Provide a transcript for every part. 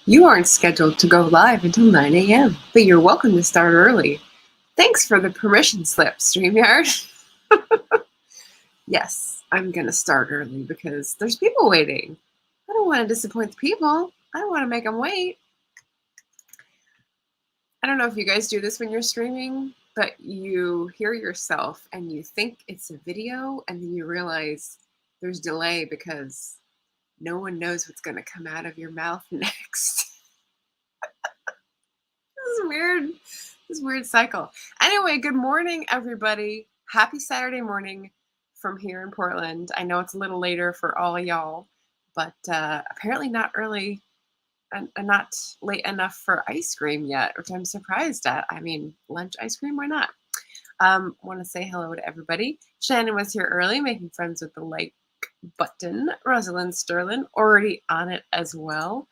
You aren't scheduled to go live until 9 a.m., but you're welcome to start early. Thanks for the permission slip, StreamYard. Yes, I'm going to start early because there's people waiting. I don't want to disappoint the people. I don't want to make them wait. I don't know if you guys do this when you're streaming, but you hear yourself and you think it's a video, and then you realize there's delay because no one knows what's going to come out of your mouth next. This weird cycle. Anyway, good morning, everybody. Happy Saturday morning from here in Portland. I know it's a little later for all of y'all, but apparently not early and not late enough for ice cream yet, which I'm surprised at. I mean, lunch ice cream, why not? Want to say hello to everybody. Shannon was here early, making friends with the like button. Rosalind Sterling already on it as well.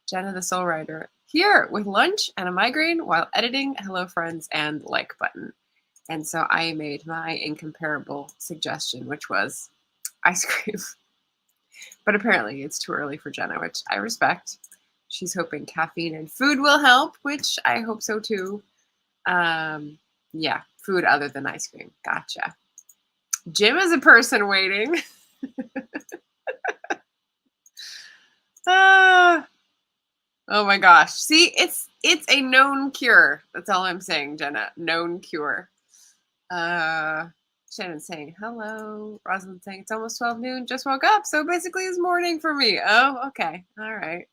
Jenna the Soul Rider here with lunch and a migraine while editing hello friends and like button. And so I made my incomparable suggestion, which was ice cream. But apparently it's too early for Jenna, which I respect. She's hoping caffeine and food will help, which I hope so too. Yeah, food other than ice cream. Gotcha. Jim is a person waiting. Oh my gosh. See, it's a known cure. That's all I'm saying, Jenna. Known cure. Shannon's saying hello. Rosalind's saying it's almost 12 noon. Just woke up. So basically it's morning for me. Oh, okay. All right.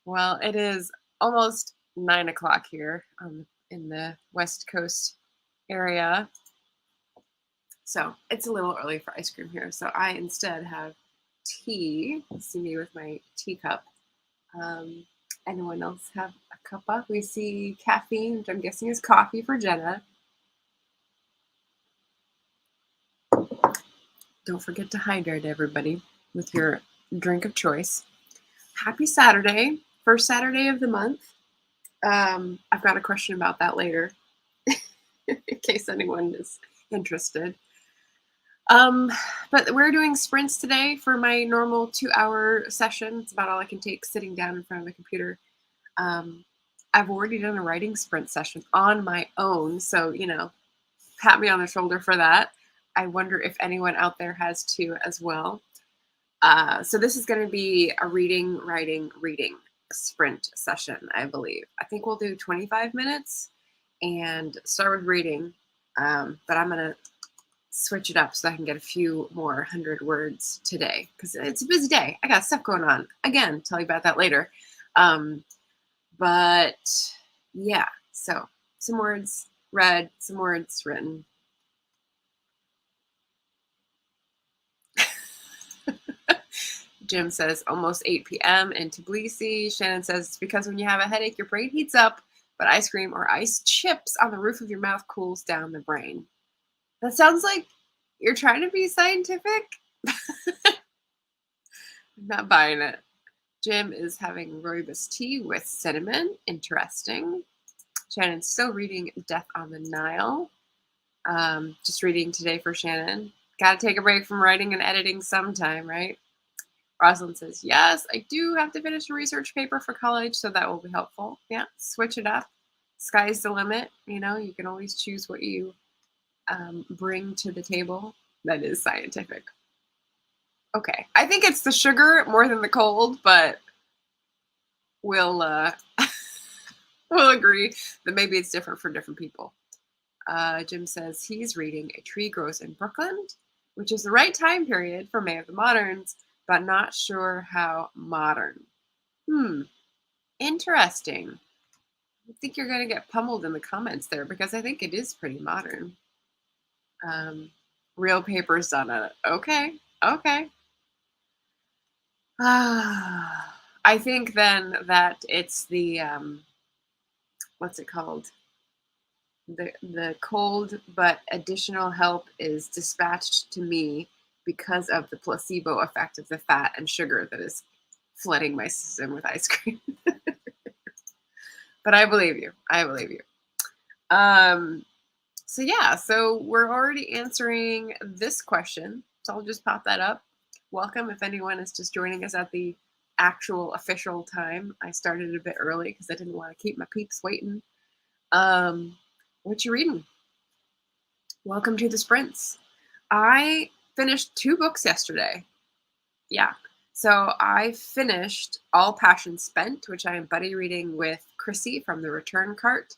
Well, it is almost 9 o'clock here in the West Coast area. So it's a little early for ice cream here. So I instead have tea. You see me with my teacup. Anyone else have a cuppa? We see caffeine, which I'm guessing is coffee for Jenna. Don't forget to hydrate, everybody, with your drink of choice. Happy Saturday, first Saturday of the month. I've got a question about that later, in case anyone is interested. But we're doing sprints today for my normal 2-hour session. It's about all I can take sitting down in front of the computer. I've already done a writing sprint session on my own, so, pat me on the shoulder for that. I wonder if anyone out there has too as well. So this is going to be a reading sprint session, I believe. I think we'll do 25 minutes and start with reading, but I'm going to switch it up so I can get a few more 100 words today because it's a busy day. I got stuff going on. Again, tell you about that later. But yeah, so some words read, some words written. Jim says almost 8 p.m. in Tbilisi. Shannon says it's because when you have a headache, your brain heats up, but ice cream or ice chips on the roof of your mouth cools down the brain. That sounds like you're trying to be scientific. I'm not buying it. Jim is having rooibos tea with cinnamon. Interesting. Shannon's still reading Death on the Nile. Just reading today for Shannon. Got to take a break from writing and editing sometime, right? Rosalind says, yes, I do have to finish a research paper for college, so that will be helpful. Yeah, switch it up. Sky's the limit. You can always choose what you bring to the table. That is scientific. Okay, I think it's the sugar more than the cold, but we'll we'll agree that maybe it's different for different people. Jim says he's reading A Tree Grows in Brooklyn, which is the right time period for May of the Moderns, but not sure how modern. Interesting. I think you're going to get pummeled in the comments there because I think it is pretty modern. Real papers on it. Okay. I think then that it's the, what's it called? The cold but additional help is dispatched to me because of the placebo effect of the fat and sugar that is flooding my system with ice cream. But I believe you. So yeah, so we're already answering this question. So I'll just pop that up. Welcome if anyone is just joining us at the actual official time. I started a bit early because I didn't want to keep my peeps waiting. Um, what you reading? Welcome to the sprints. I finished 2 books yesterday. Yeah. So I finished All Passion Spent, which I am buddy reading with Chrissy from the Return Cart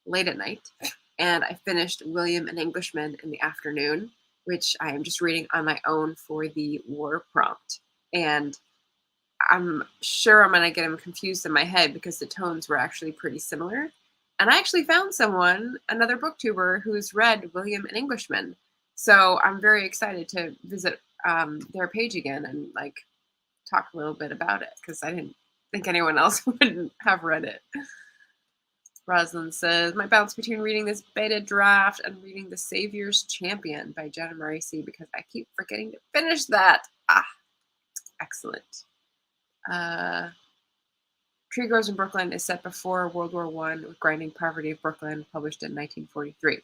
late at night. And I finished William an Englishman in the afternoon, which I am just reading on my own for the war prompt. And I'm sure I'm going to get them confused in my head because the tones were actually pretty similar. And I actually found someone, another booktuber, who's read William an Englishman. So I'm very excited to visit their page again and like talk a little bit about it because I didn't think anyone else wouldn't have read it. Rosalind says, my bounce between reading this beta draft and reading The Savior's Champion by Jenna Moracey because I keep forgetting to finish that. Excellent. Tree Grows in Brooklyn is set before World War I with Grinding Poverty of Brooklyn, published in 1943.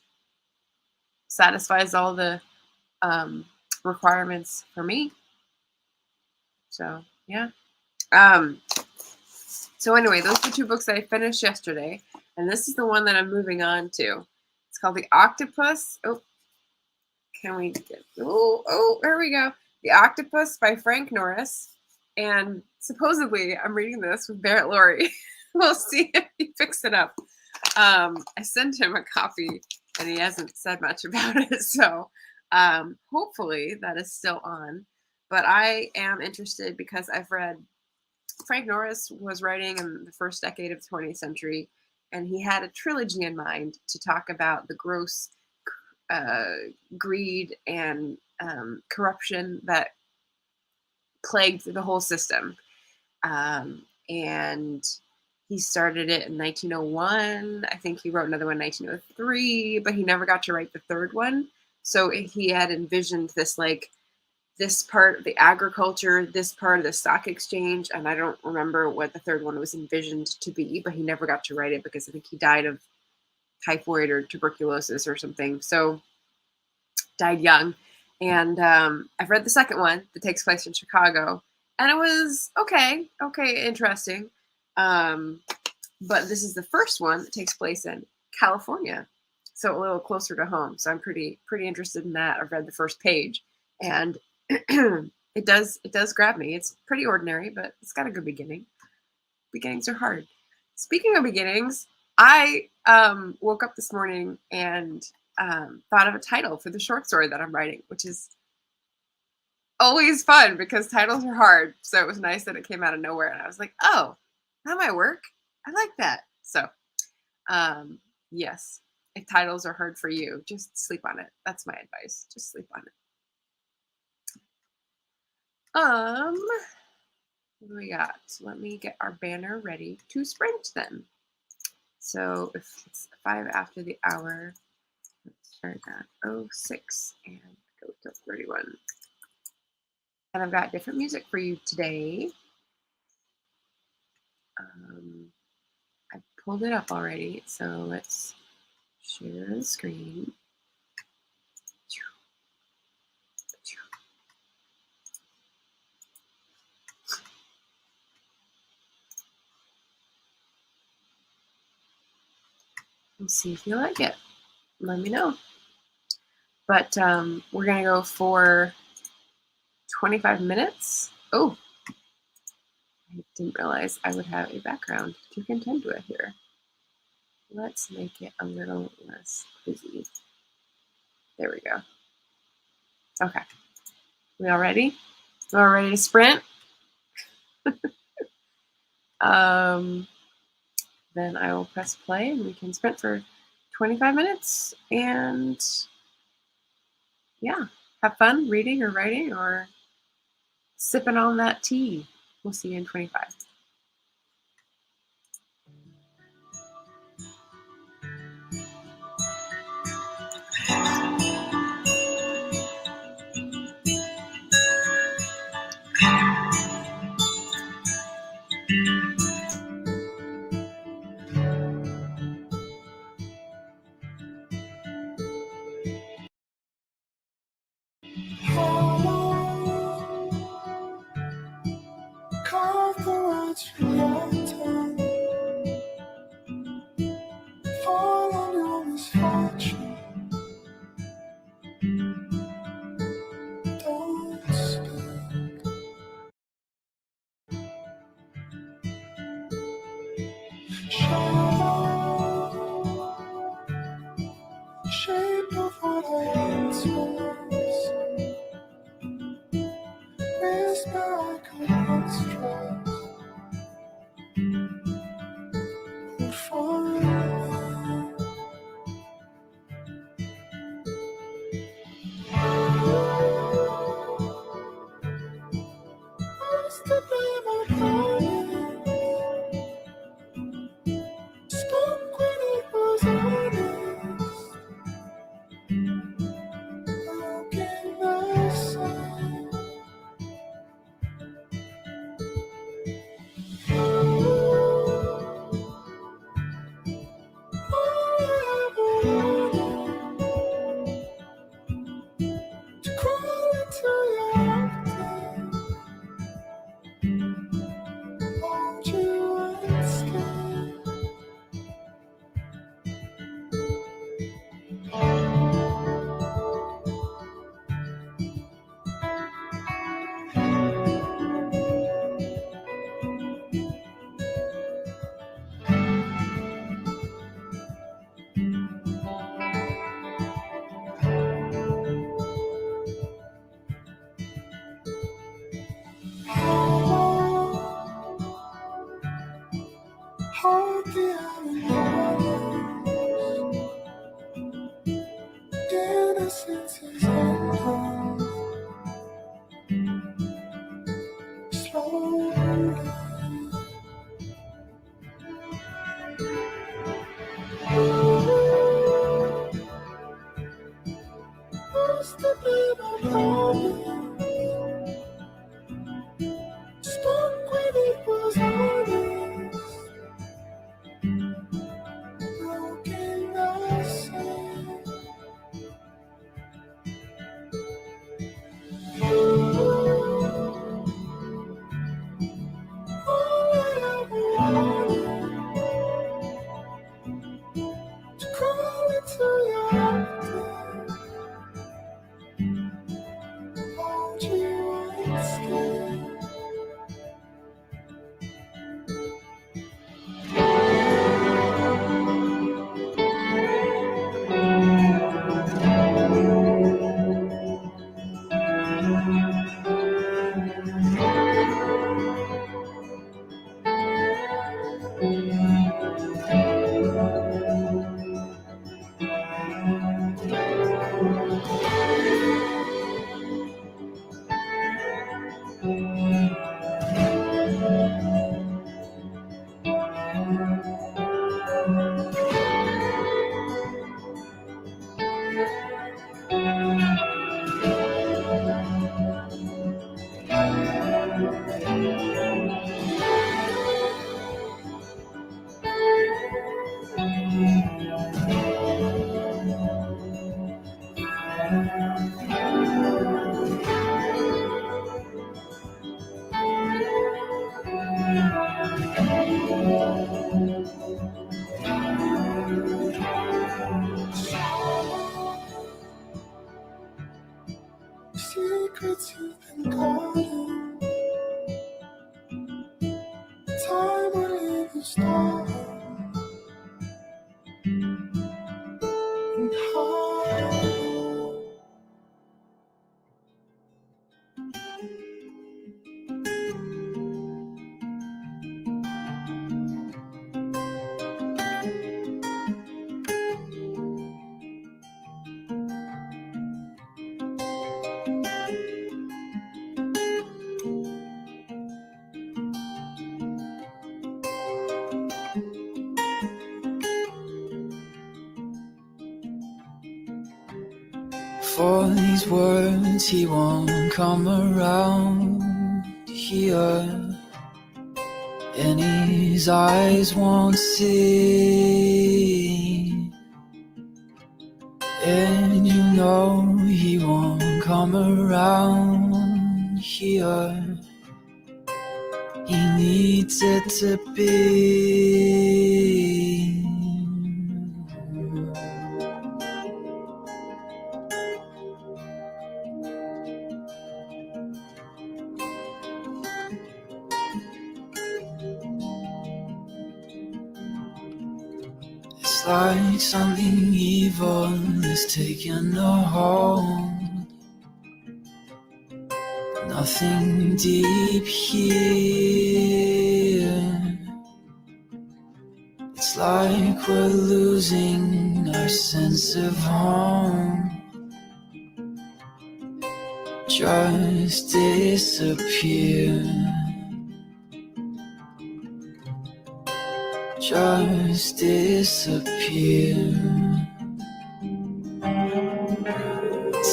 Satisfies all the requirements for me. So, yeah. So anyway, those are 2 books that I finished yesterday, and this is the one that I'm moving on to. It's called The Octopus. Oh, can we get, oh, there we go. The Octopus by Frank Norris. And supposedly I'm reading this with Barrett Laurie. We'll see if he picks it up. I sent him a copy and he hasn't said much about it. So hopefully that is still on. But I am interested because I've read Frank Norris was writing in the first decade of the 20th century, and he had a trilogy in mind to talk about the gross greed and corruption that plagued the whole system. And he started it in 1901. I think he wrote another one in 1903, but he never got to write the third one. So he had envisioned this like this part of the agriculture, this part of the stock exchange, and I don't remember what the third one was envisioned to be, but he never got to write it because I think he died of typhoid or tuberculosis or something. So died young. And I've read the second one that takes place in Chicago, and it was okay, interesting. But this is the first one that takes place in California, so a little closer to home. So I'm pretty interested in that. I've read the first page, and it does grab me. It's pretty ordinary, but it's got a good beginning. Beginnings are hard. Speaking of beginnings, I woke up this morning and thought of a title for the short story that I'm writing, which is always fun because titles are hard. So it was nice that it came out of nowhere, and I was like, oh, that might work. I like that. So yes, if titles are hard for you, just sleep on it. That's my advice. Just sleep on it. What do we got? Let me get our banner ready to sprint then. So if it's 5 after the hour, let's start at 06 and go to 31. And I've got different music for you today. I pulled it up already, so let's share the screen. And see if you like it. Let me know. But we're going to go for 25 minutes. Oh, I didn't realize I would have a background to contend with here. Let's make it a little less busy. There we go. Okay. We all ready? We all ready to sprint? Then I will press play and we can sprint for 25 minutes and yeah, have fun reading or writing or sipping on that tea. We'll see you in 25. Call sfociato, follow misfortune, don't speak. Shadow, shape of what I once was, whisper I could not stress, would find me. Must have been my promise, spoke when it was honest. How can I say? All I ever wanted to crawl into your arms, hold you unscared. Hold the island, innocence is endless. Slowly, must have been a promise, spoke when it was honest. How can I say? All I ever wanted to crawl into your arms, hold you unscared. Secrets you've been guarding, time will leave you starving and hiding. For these words he won't come around here, and his eyes won't see, and you know he won't come around here. he needs it to be. It's like something evil is taking a hold. Nothing deep here. It's like we're losing our sense of home. Just disappear. Just disappear.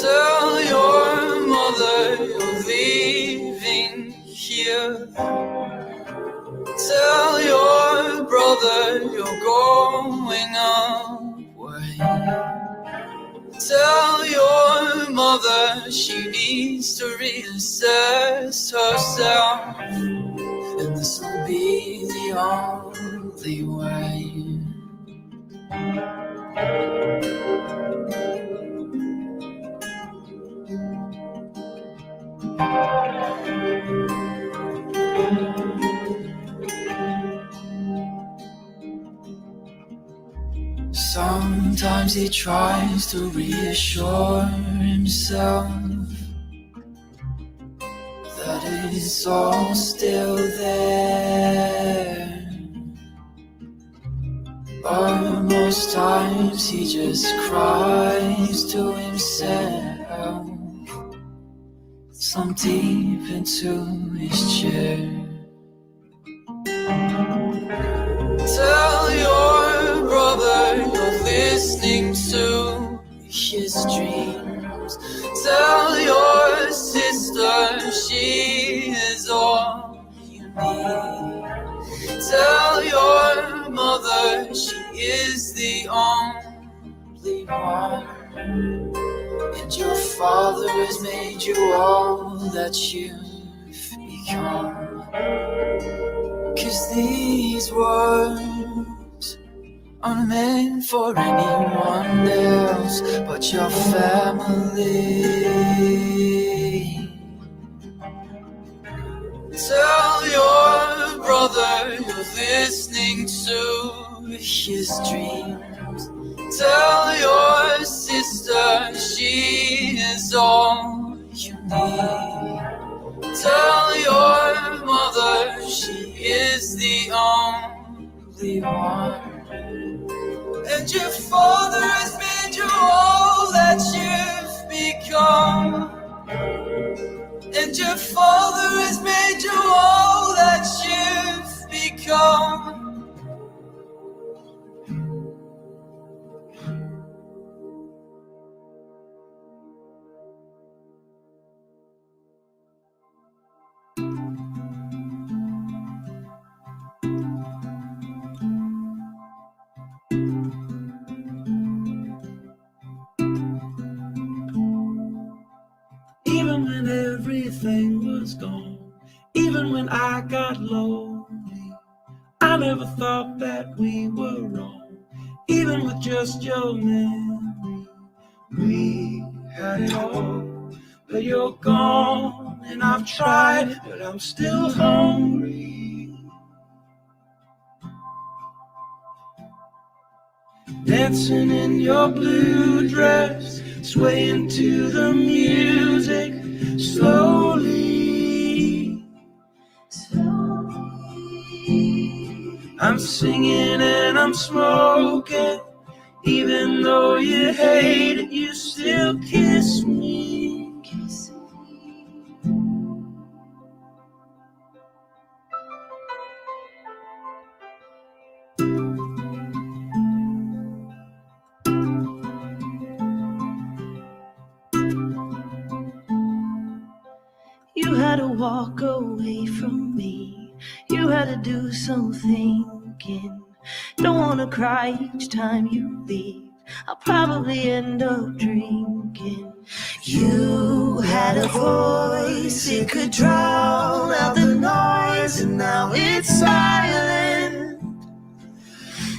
Tell your mother you're leaving here. Tell your brother you're going away. Tell your mother she needs to reassess herself, and this will be the only way. Sometimes he tries to reassure himself that it's all still there, but most times he just cries to himself, sunk deep into his chair. Tell your brother you're listening to his dreams. Tell your sister she is all you need. Tell your mother she is the only one, and your father has made you all that you've become. 'Cause these words aren't meant for anyone else but your family. Tell your brother you're listening to his dreams. Tell your sister she is all you need. Tell your mother she is the only one, and your father has made you all that you've become. And your father has made you all that you've become. Even when everything was gone, even when I got lonely, I never thought that we were wrong. Even with just your memory, we had it all. But you're gone, and I've tried, but I'm still hungry. Dancing in your blue dress, swaying to the music, slowly. I'm singing and I'm smoking, even though you hate it, you still kiss me. You had to walk away from me. You had to do some thinking. Don't wanna cry each time you leave. I'll probably end up drinking. You had a voice, it could drown out the noise, and now it's silent.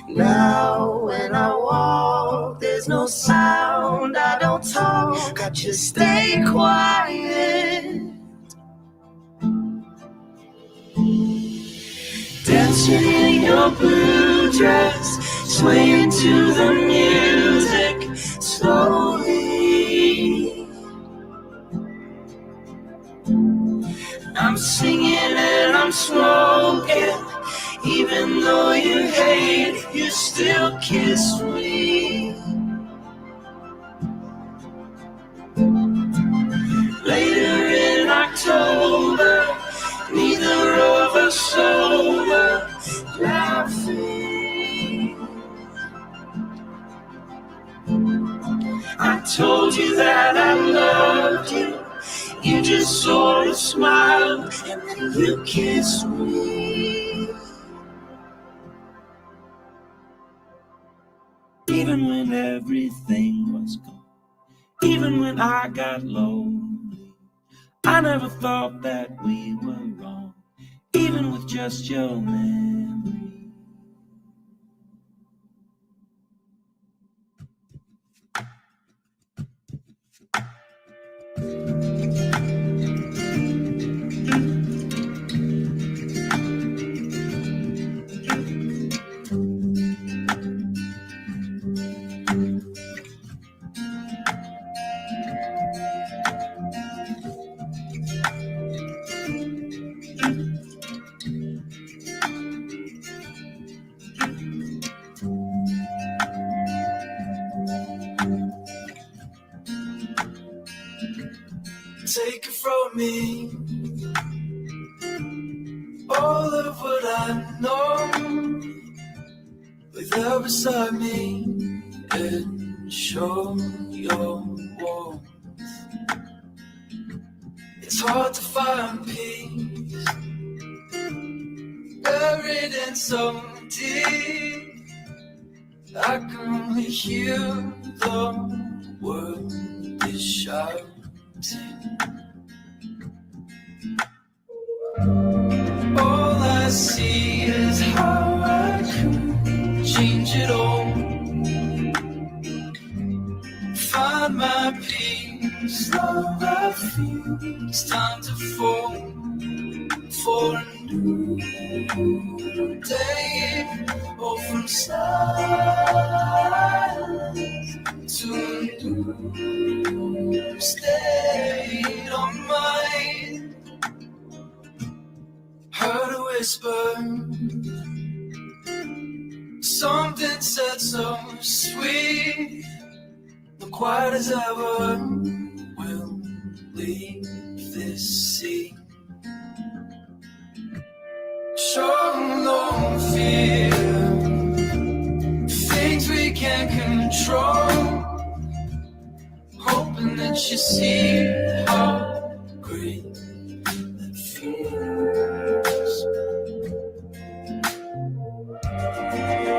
Now when I walk, there's no sound, I don't talk, I just stay quiet. Dancing in your blue dress, swaying to the music, slowly. I'm singing and I'm smoking, even though you hate, you still kiss me. Later in October, neither of us sober, laughing. I told you that I loved you, you just sort of smiled, and then you kissed me. Even when everything was gone, even when I got lonely, I never thought that we were wrong, even with just your memory. Take it from me, all of what I know, lay there beside me and show your warmth. It's hard to find peace, buried in so deep, I can only hear the world is shouting. All I see is how I could change it all, find my peace, love I feel. It's time to fall for a new day, or from silence to a new state of mind. Heard a whisper, something said so sweet, the quiet as ever, will leave this sea. Show no fear, things we can't control, hoping that you see how great that feels.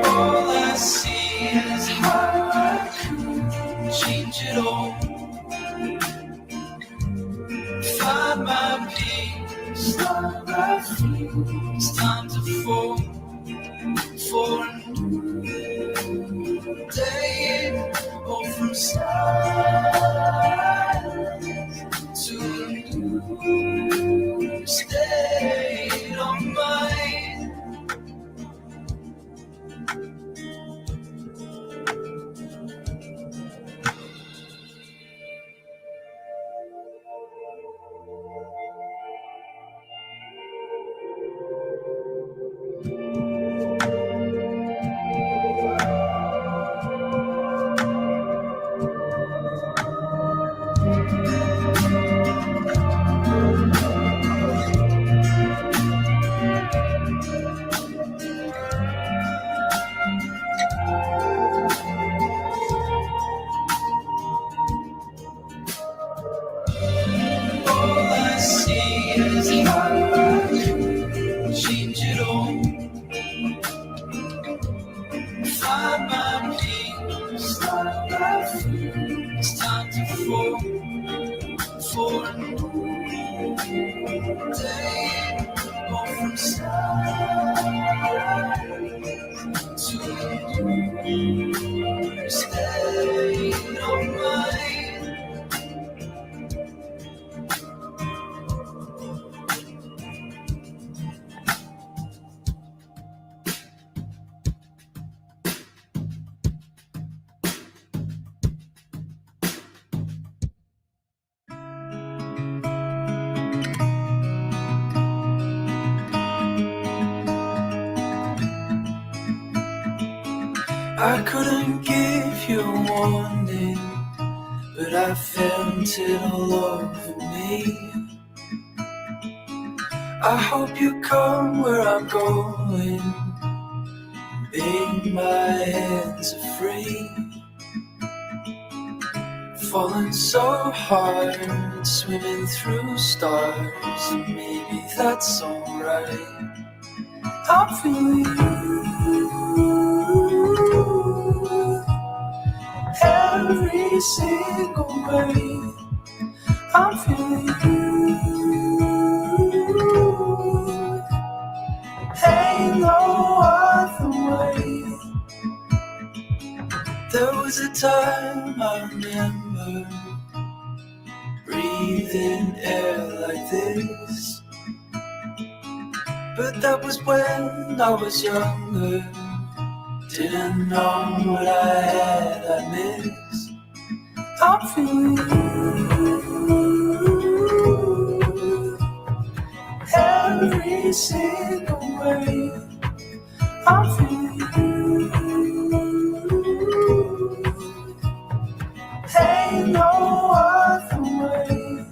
All I see is how I could change it all, find my peace, love I feel. It's time to fall for a new day, or from silence to a new state of mind. It's time to fall for a new day. Go from side to state of mind. I couldn't give you a warning, but I felt it all over me. I hope you come where I'm going, make my hands are free. Falling so hard, swimming through stars, and maybe that's alright. I'm feeling you every single way. I'm feeling you, ain't no other way. There was a time I remember breathing air like this, but that was when I was younger. Didn't know what I had, I missed. I'm feeling you every single way. I'm feeling you, ain't no other way.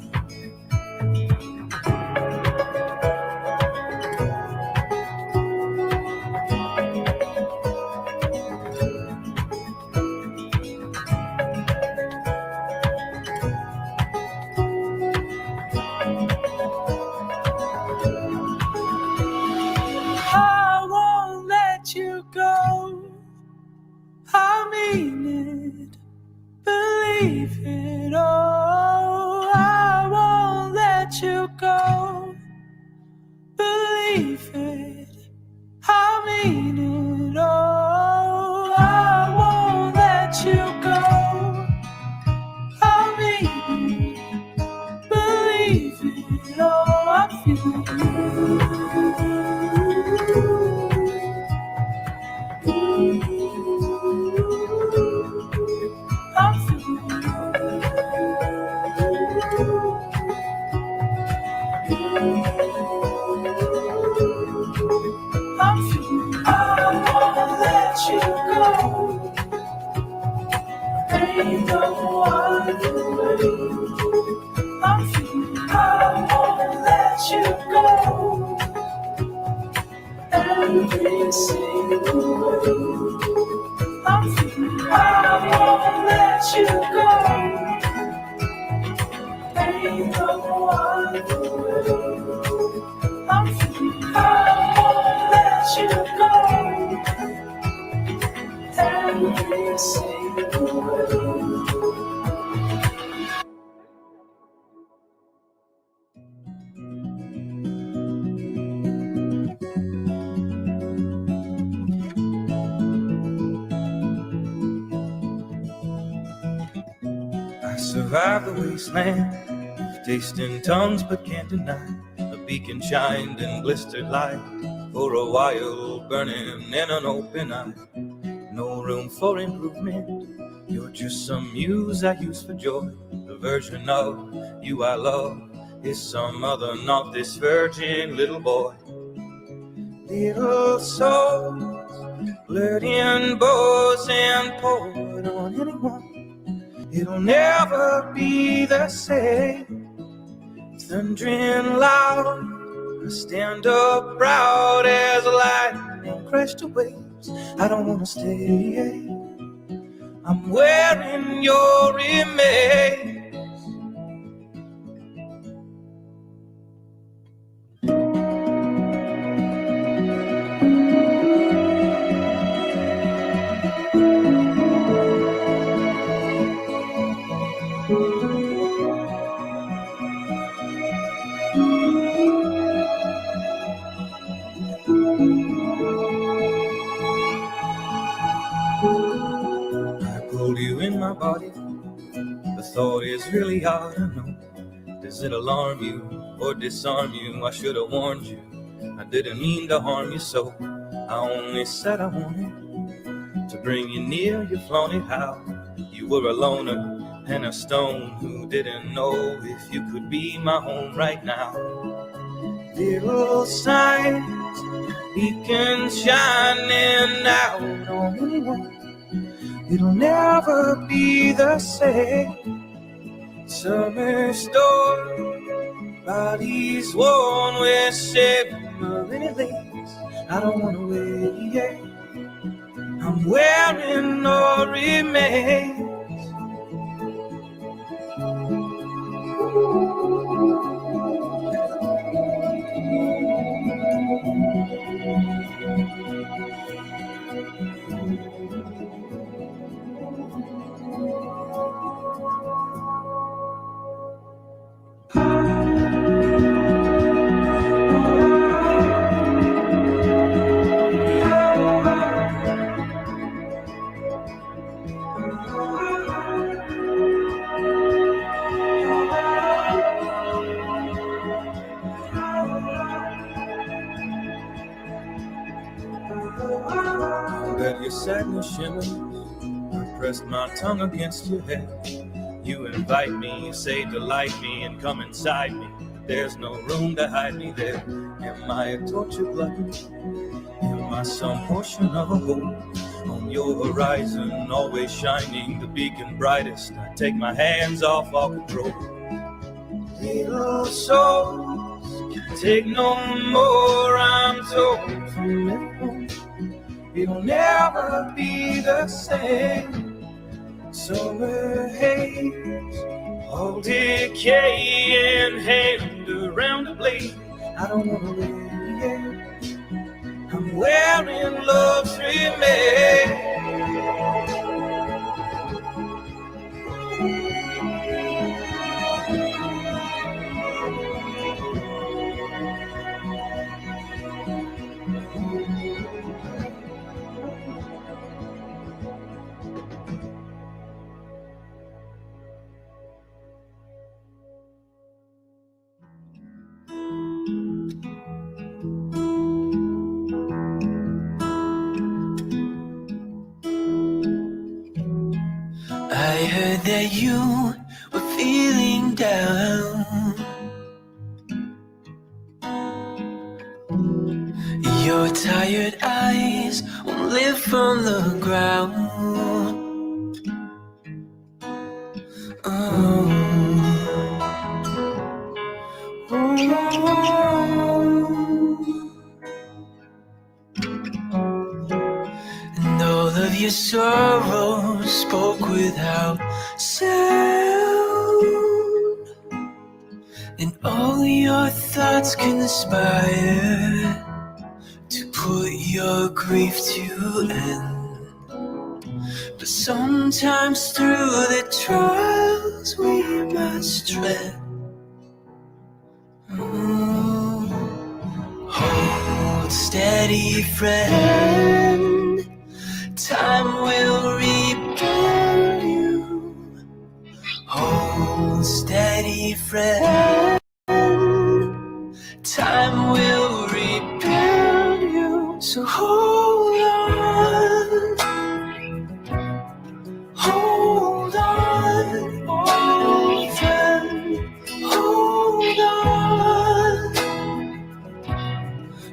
I won't let you go, I mean it, believe it. Oh, I won't let you go, believe it, I mean it. Oh, I won't let you go, I mean it, believe it. Oh, I feel I'm feeling I won't let you go, ain't no other way. I'm feeling I won't let you go, every single way. I'm feeling I won't let you go, ain't no other way. I'm feeling I won't let you go, every single way. I survived the wasteland, tasting tongues but can't deny. A beacon shined in blistered light, for a while burning in an open eye. No room for improvement, you're just some muse I use for joy. The version of you I love is some other, not this virgin little boy. Little souls, blurred in bows and poured on anyone. It'll never be the same. Thundering loud, I stand up proud as lightning crashed to waves. I don't wanna stay, I'm wearing your remains. my body. The thought is really odd, I know. Does it alarm you or disarm you? I should have warned you. I didn't mean to harm you, so I only said I wanted to bring you near. You flaunted how you were a loner and a stone who didn't know if you could be my home right now. Little signs beacon shining out on anyone. It'll never be the same. Summer storm, bodies worn with shimmering lace. I don't wanna wait. I'm wearing no remains. That your sadness shimmers. I pressed my tongue against your head. You invite me, you say delight me and come inside me. There's no room to hide me there. Am I a tortured glutton? Am I some portion of a whole? On your horizon, always shining, the beacon brightest. I take my hands off all control. Little souls can take no more, I'm told from everyone. It'll never be the same. Summer haze, all decay and hand around the blade. I don't wanna live. I'm wearing love's remains. I heard that you were feeling down. Your tired eyes won't lift from the ground. Oh. And all of your sorrows spoke without sound, and all your thoughts conspire to put your grief to end. But sometimes through the trials we must tread. Hold steady, friend. Time will rebuild you. Hold steady, friend. Time will rebuild you. So hold on. Hold on, old friend. Hold on.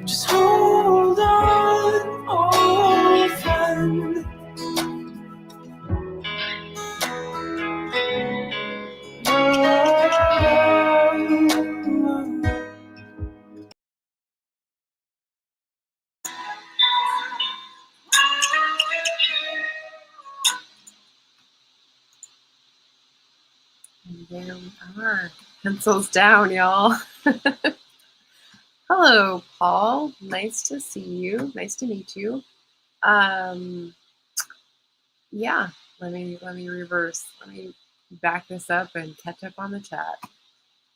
Just hold on, old friend. And there we are. Pencils down, y'all. Hello, Paul. Nice to see you. Nice to meet you. Yeah, let me reverse. Let me back this up and catch up on the chat.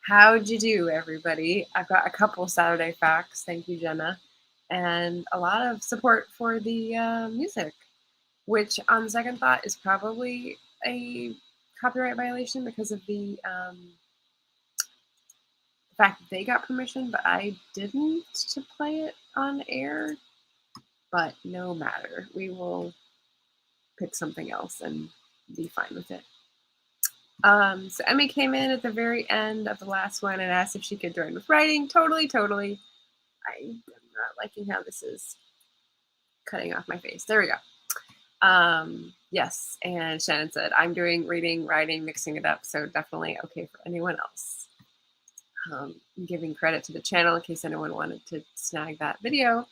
How'd you do, everybody? I've got a couple Saturday facts. Thank you, Jenna. And a lot of support for the music, which on second thought is probably a copyright violation because of the fact that they got permission, but I didn't to play it on air. But no matter, we will pick something else and be fine with it. So Emmy came in at the very end of the last one and asked if she could join with writing. Totally. I am not liking how this is cutting off my face. There we go. Yes, and Shannon said, I'm doing reading, writing, mixing it up, so definitely okay for anyone else. I'm giving credit to the channel in case anyone wanted to snag that video.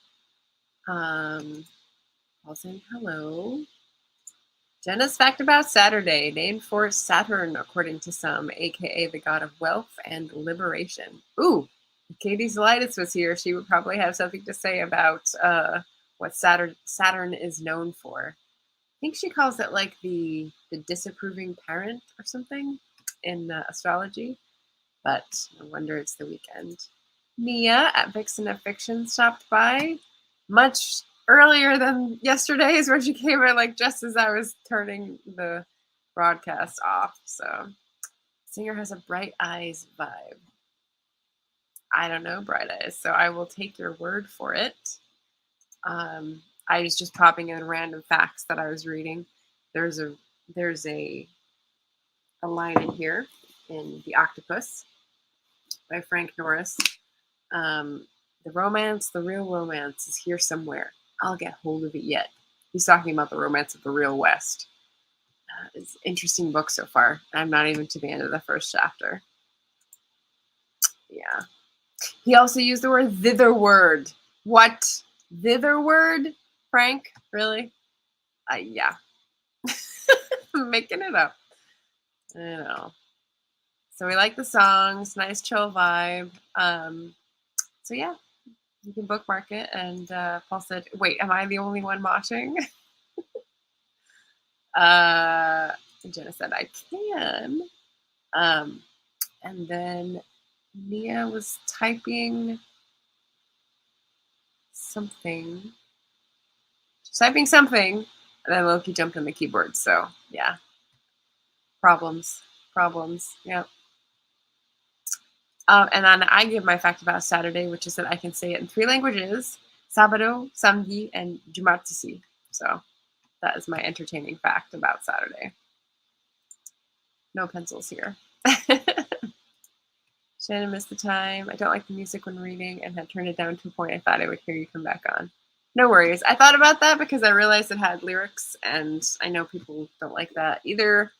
Paul saying hello. Jenna's fact about Saturday, named for Saturn, according to some, aka the god of wealth and liberation. Ooh, if Katie Zelitis was here, she would probably have something to say about what Saturn is known for. I think she calls it like the disapproving parent or something in astrology, but no wonder it's the weekend. Mia at Vixen of Fiction stopped by much earlier than yesterday is where she came in, like just as I was turning the broadcast off. So singer has a bright eyes vibe. I don't know bright eyes, so I will take your word for it. I was just popping in random facts that I was reading. There's a line in here in The Octopus by Frank Norris. The romance, the real romance is here somewhere. I'll get hold of it yet. He's talking about the romance of the real West. It's an interesting book so far. I'm not even to the end of the first chapter. Yeah. He also used the word thitherward. What? Thitherward? Frank? Really? Yeah. I'm making it up. I know. So we like the songs. Nice chill vibe. So yeah. You can bookmark it. And Paul said, wait, am I the only one moshing? Jenna said, I can. And then Nia was typing something. She's typing something. And then Loki jumped on the keyboard. So yeah. Problems. Yep. And then I give my fact about Saturday, which is that I can say it in 3 languages: Sabado, Samedi, and Jumatisi. So that is my entertaining fact about Saturday. No pencils here. Shannon missed the time. I don't like the music when reading and had turned it down to a point I thought I would hear you come back on. No worries. I thought about that because I realized it had lyrics, and I know people don't like that either.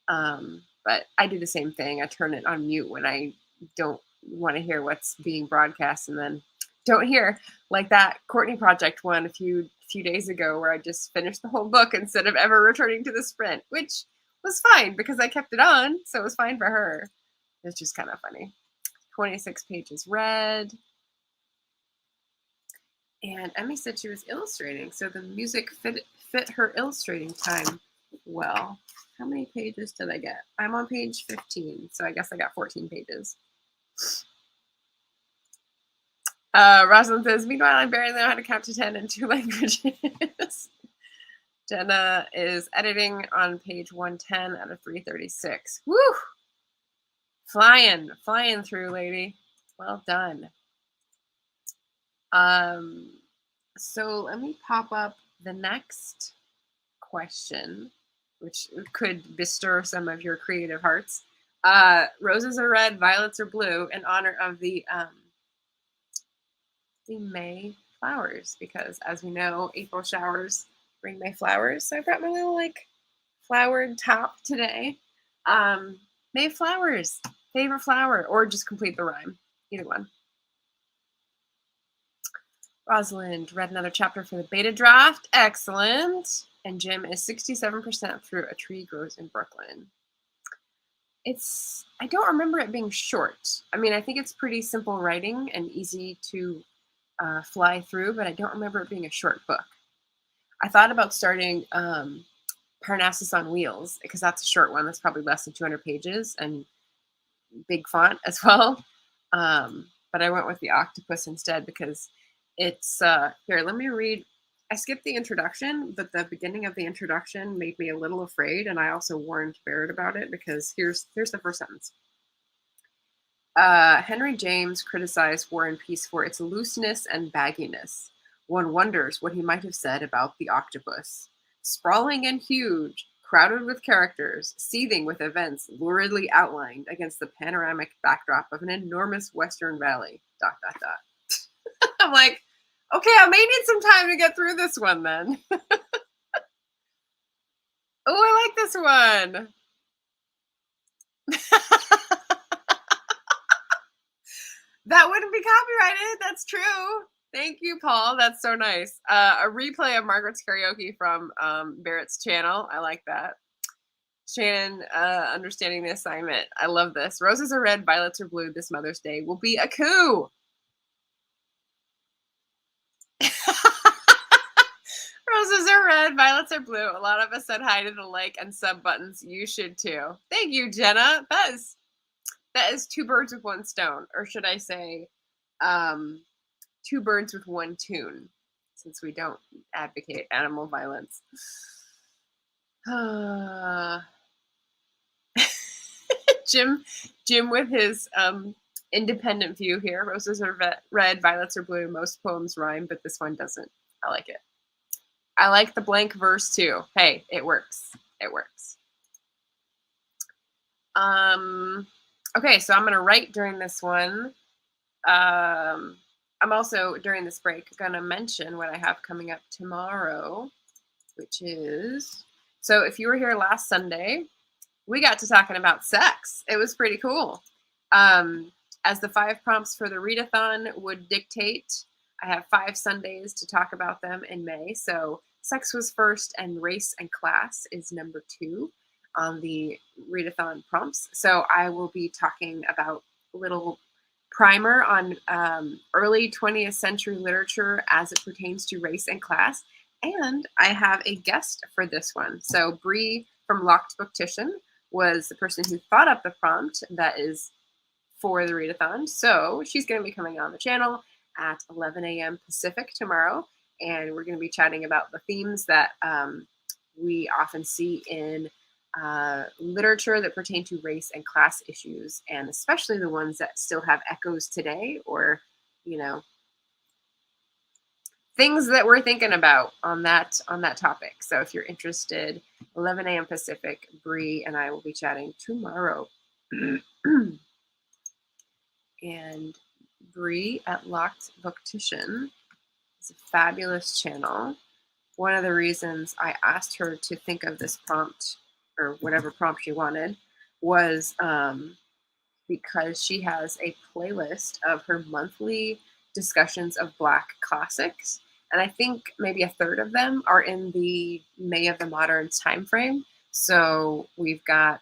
But I do the same thing. I turn it on mute when I don't want to hear what's being broadcast, and then don't hear, like that Courtney Project one a few days ago where I just finished the whole book instead of ever returning to the sprint, which was fine because I kept it on, so it was fine for her. It's just kind of funny. 26 pages read. And Emmy said she was illustrating, so the music fit her illustrating time well. How many pages did I get? I'm on page 15, so I guess I got 14 pages. Rosalind says, meanwhile, I barely know how to count to 10 in 2 languages. Jenna is editing on page 110 out of 336. Woo! Flying through, lady. Well done. So let me pop up the next question, which could bestir some of your creative hearts. Roses are red, violets are blue, in honor of the May flowers, because as we know, April showers bring May flowers. So I brought my little flowered top today. May flowers, favorite flower, or just complete the rhyme. Either one. Rosalind read another chapter for the beta draft. Excellent. And Jim is 67% through A Tree Grows in Brooklyn. I don't remember it being short. I mean, I think it's pretty simple writing and easy to fly through, but I don't remember it being a short book. I thought about starting Parnassus on Wheels, because that's a short one. That's probably less than 200 pages and big font as well. But I went with The Octopus instead because it's, here, let me read I skipped the introduction, but the beginning of the introduction made me a little afraid, and I also warned Barrett about it because here's the first sentence. Henry James criticized War and Peace for its looseness and bagginess. One wonders what he might have said about the octopus. Sprawling and huge, crowded with characters, seething with events luridly outlined against the panoramic backdrop of an enormous western valley. ... I'm like, okay, I may need some time to get through this one then. Oh, I like this one. That wouldn't be copyrighted. That's true. Thank you, Paul. That's so nice. A replay of Margaret's karaoke from Barrett's channel. I like that. Shannon, understanding the assignment. I love this. Roses are red, violets are blue. This Mother's Day will be a coup. Roses are red, violets are blue. A lot of us said hi to the like and sub buttons. You should too. Thank you, Jenna. That is two birds with one stone, or should I say, two birds with one tune, since we don't advocate animal violence. Jim with his independent view here. Roses are red, violets are blue. Most poems rhyme, but this one doesn't. I like it. I like the blank verse too. Hey, it works. It works. Okay, so I'm going to write during this one. I'm also, during this break, going to mention what I have coming up tomorrow, which is, so if you were here last Sunday, we got to talking about sex. It was pretty cool. As the 5 prompts for the readathon would dictate, I have 5 Sundays to talk about them in May. So sex was first and race and class is number 2 on the readathon prompts. So I will be talking about a little primer on early 20th century literature as it pertains to race and class. And I have a guest for this one. So Bree from Locked Booktition was the person who thought up the prompt that is for the readathon. So she's going to be coming on the channel at 11 a.m. Pacific tomorrow. And we're going to be chatting about the themes that we often see in literature that pertain to race and class issues, and especially the ones that still have echoes today, or, you know, things that we're thinking about on that topic. So if you're interested, 11 a.m. Pacific, Bree and I will be chatting tomorrow. And Bree at Locked Booktition is a fabulous channel. One of the reasons I asked her to think of this prompt, or whatever prompt she wanted, was because she has a playlist of her monthly discussions of Black classics. And I think maybe a third of them are in the May of the Modern timeframe. So we've got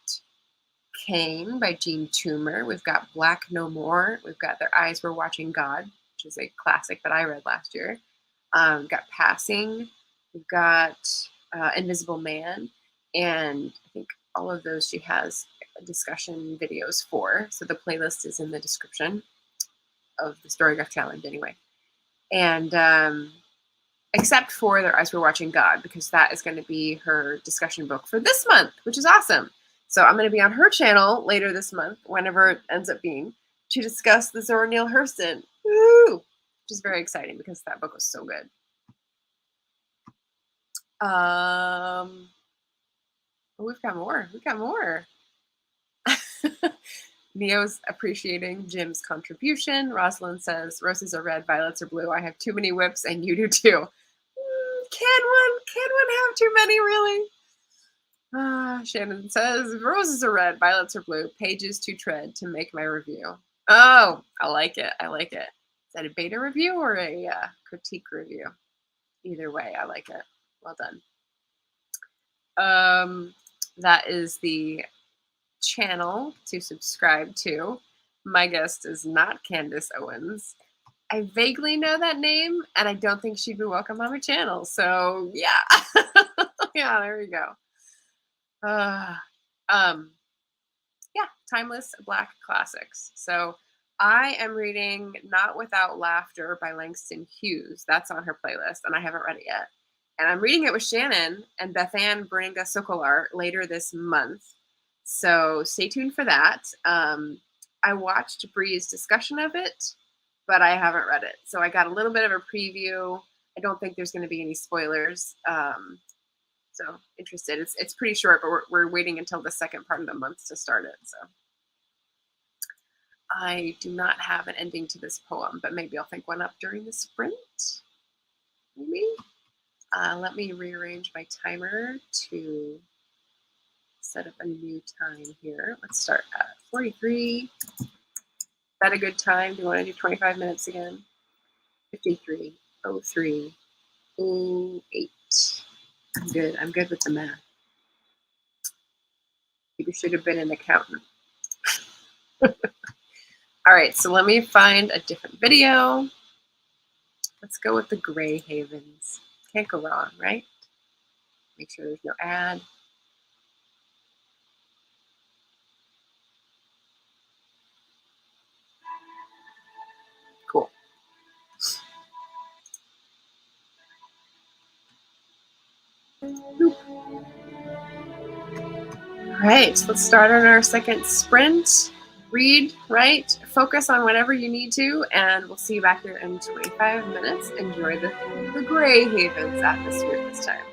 Cain by Jean Toomer. We've got Black No More. We've got Their Eyes Were Watching God, which is a classic that I read last year. We've got Passing. We've got Invisible Man. And I think all of those she has discussion videos for. So the playlist is in the description of the Storygraph Challenge anyway. And except for Their Eyes Were Watching God, because that is going to be her discussion book for this month, which is awesome. So I'm going to be on her channel later this month, whenever it ends up being, to discuss the Zora Neale Hurston. Woo! Which is very exciting because that book was so good. Oh, we've got more. We've got more. Neo's appreciating Jim's contribution. Rosalind says, roses are red, violets are blue. I have too many whips and you do too. Can one have too many, really? Shannon says, roses are red, violets are blue. Pages to tread to make my review. Oh, I like it. I like it. Is that a beta review or a critique review? Either way, I like it. Well done. That is the channel to subscribe to. My guest is not Candace Owens. I vaguely know that name, and I don't think she'd be welcome on my channel. So yeah, yeah, there we go. Yeah, timeless Black classics. So I am reading Not Without Laughter by Langston Hughes. That's on her playlist, and I haven't read it yet. And I'm reading it with Shannon and Beth Ann Beringa Sokolar later this month. So stay tuned for that. I watched Bree's discussion of it, but I haven't read it. So I got a little bit of a preview. I don't think there's going to be any spoilers. So interested. It's pretty short, but we're waiting until the second part of the month to start it. So I do not have an ending to this poem, but maybe I'll think one up during the sprint. Maybe. Let me rearrange my timer to set up a new time here. Let's start at 43. Is that a good time? Do you want to do 25 minutes again? 53, 03, 08. I'm good. I'm good with the math. You should have been an accountant. All right, so let me find a different video. Let's go with the Gray Havens. Can't go wrong, right? Make sure there's no ad. Cool. All right, so let's start on our second sprint. Read, write, focus on whatever you need to, and we'll see you back here in 25 minutes. Enjoy the Gray Havens atmosphere this time.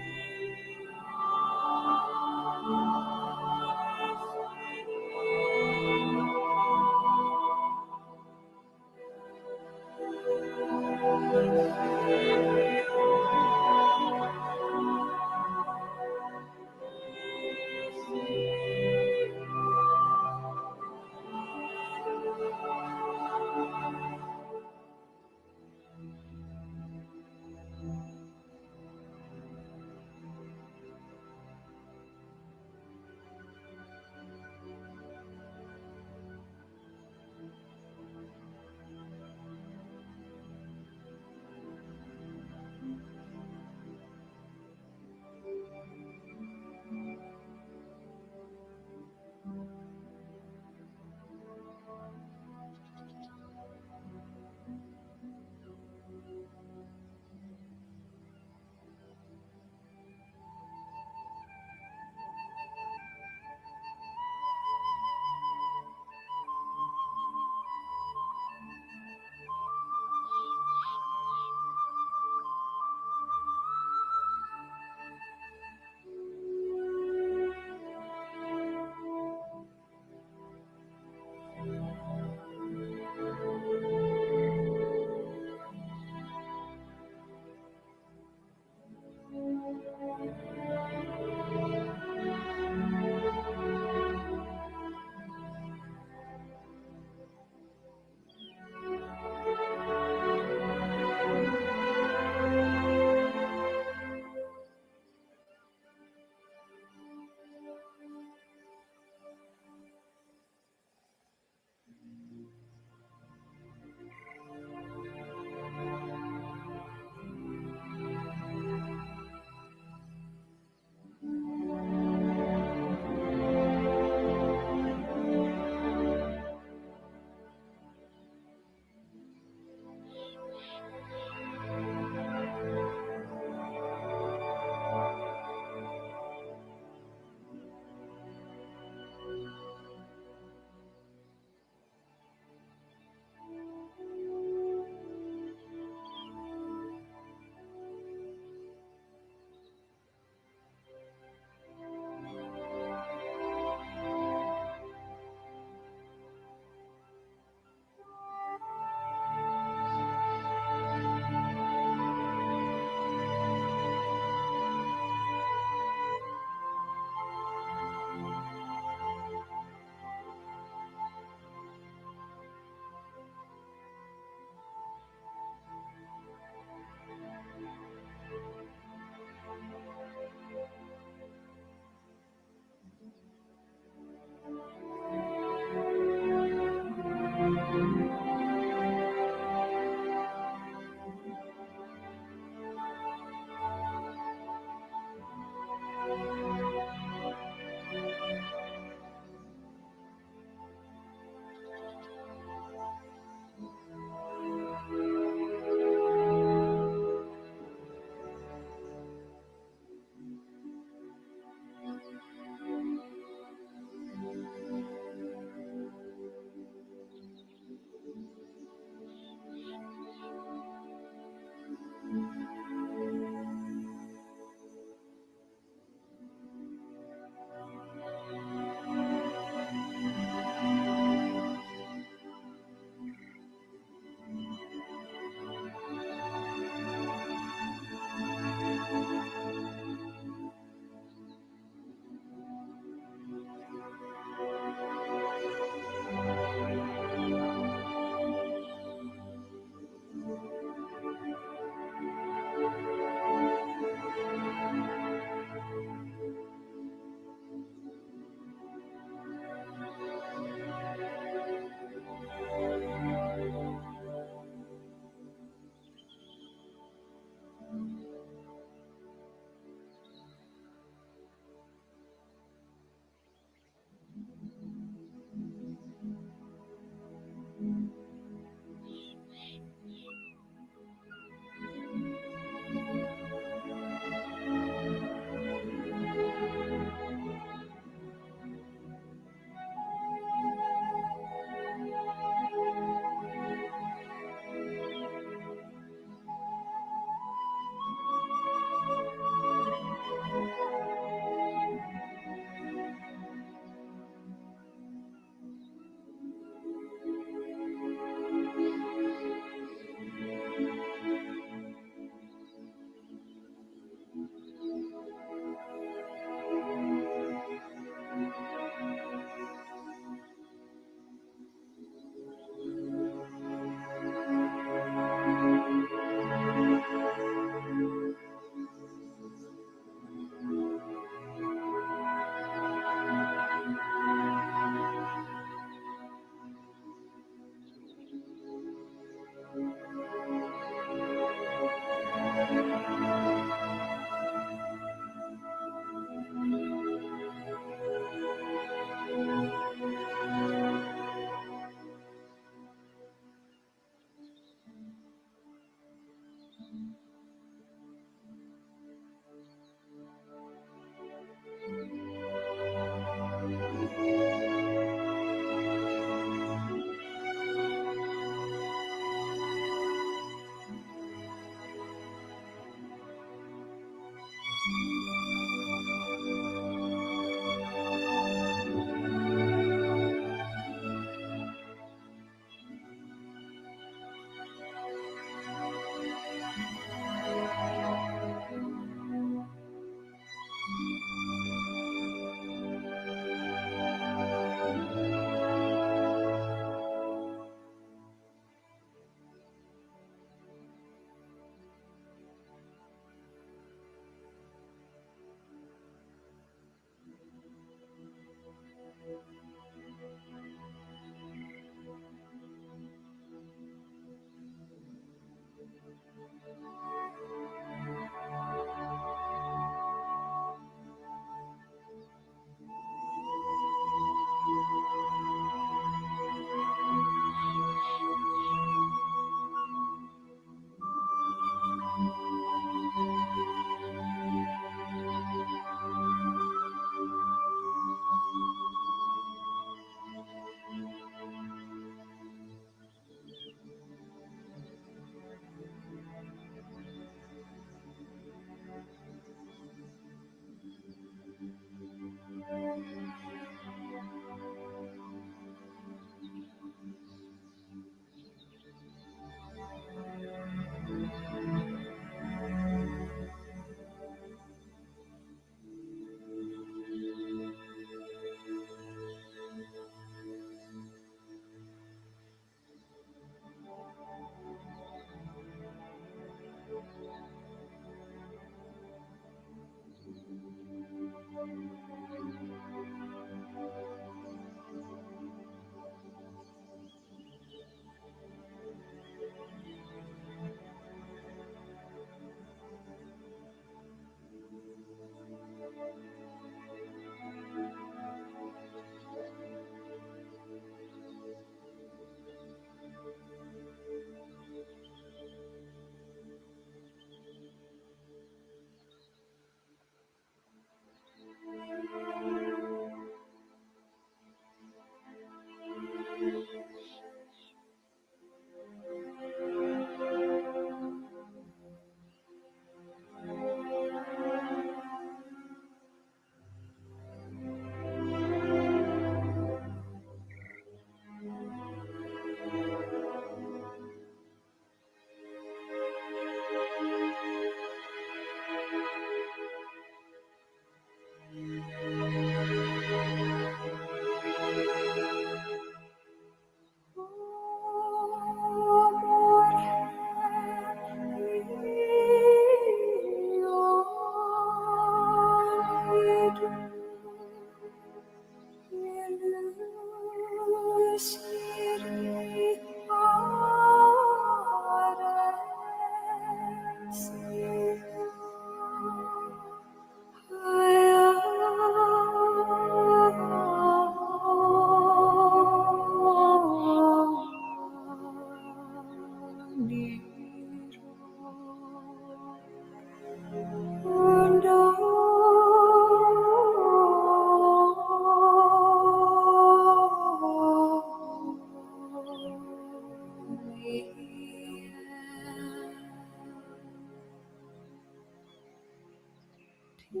3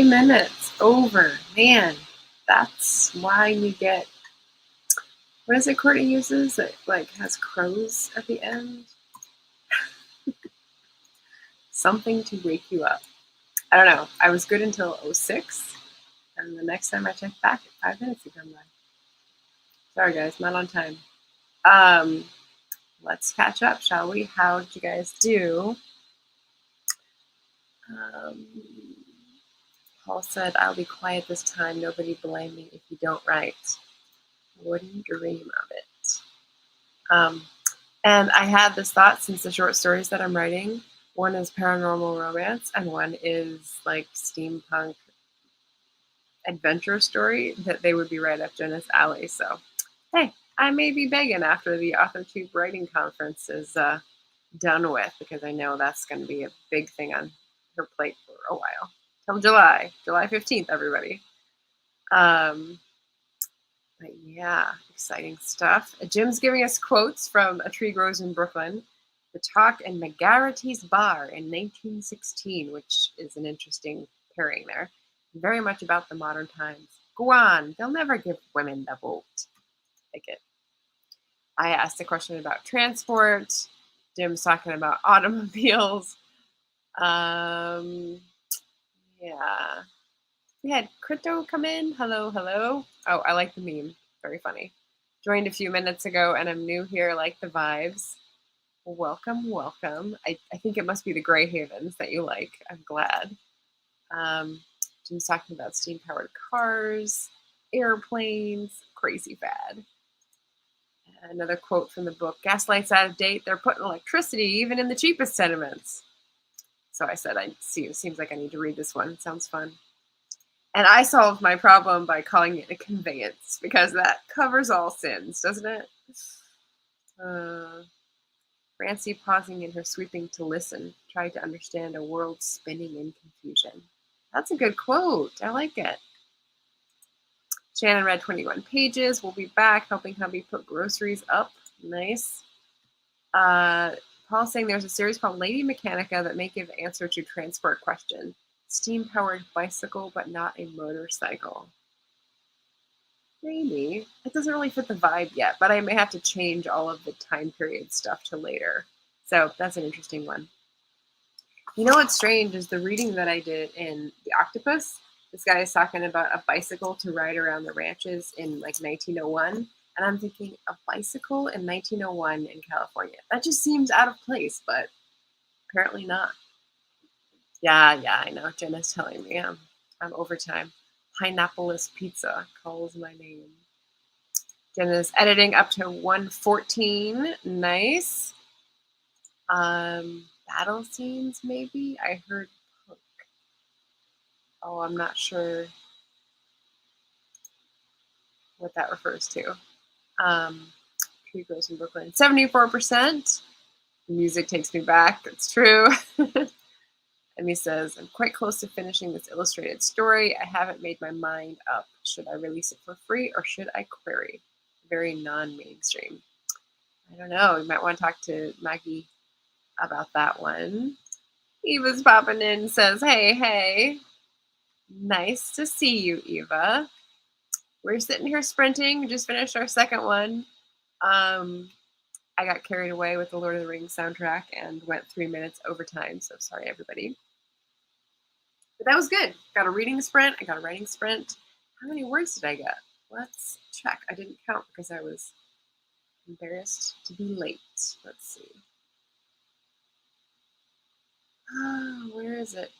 minutes over. Man, that's why you get, what is it Courtney uses? It like has crows at the end. Something to wake you up. I don't know. I was good until 06, and the next time I checked back, 5 minutes had gone by. Sorry guys, not on time. Let's catch up, shall we? How did you guys do? Paul said, I'll be quiet this time. Nobody blame me if you don't write. Wouldn't dream of it. And I had this thought since the short stories that I'm writing. One is paranormal romance, and one is like steampunk adventure story, that they would be right up Jenna's alley. So, hey, I may be begging after the AuthorTube writing conference is done with, because I know that's going to be a big thing on her plate for a while. Till July 15th, everybody. But yeah, exciting stuff. Jim's giving us quotes from A Tree Grows in Brooklyn, The Talk and McGarrity's Bar in 1916, which is an interesting pairing there. Very much about the modern times. Go on, they'll never give women the vote. Like it. I asked a question about transport. Jim's talking about automobiles. Yeah. We had Crypto come in. Hello, hello. Oh, I like the meme. Very funny. Joined a few minutes ago, and I'm new here. Like the vibes. Welcome, welcome. I think it must be the Grey Havens that you like. I'm glad. Jim's talking about steam-powered cars, airplanes, crazy fad. Another quote from the book, Gaslight's out of date. They're putting electricity even in the cheapest tenements. So I said, it seems like I need to read this one. It sounds fun. And I solved my problem by calling it a conveyance, because that covers all sins, doesn't it? Francie, pausing in her sweeping to listen, tried to understand a world spinning in confusion. That's a good quote. I like it. Shannon read 21 pages. We'll be back helping hubby put groceries up. Nice. Paul saying there's a series called Lady Mechanica that may give answer to transport question. Steam-powered bicycle, but not a motorcycle. Maybe. It doesn't really fit the vibe yet, but I may have to change all of the time period stuff to later. So that's an interesting one. You know what's strange is the reading that I did in The Octopus. This guy is talking about a bicycle to ride around the ranches in like 1901. And I'm thinking, a bicycle in 1901 in California. That just seems out of place, but apparently not. Yeah, I know. Jenna's telling me I'm overtime. Pineapple-less pizza calls my name. Jenna's editing up to 114. Nice. Battle scenes, maybe? I heard punk. Oh, I'm not sure what that refers to. Tree Grows in Brooklyn. 74%. The music takes me back. It's true. And he says, I'm quite close to finishing this illustrated story. I haven't made my mind up. Should I release it for free or should I query? Very non-mainstream. I don't know. You might want to talk to Maggie about that one. Eva's popping in and says, hey. Nice to see you, Eva. We're sitting here sprinting. We just finished our second one. I got carried away with the Lord of the Rings soundtrack and went 3 minutes over time, so sorry, everybody. But that was good. Got a reading sprint. I got a writing sprint. How many words did I get? Let's check. I didn't count because I was embarrassed to be late. Let's see. Where is it?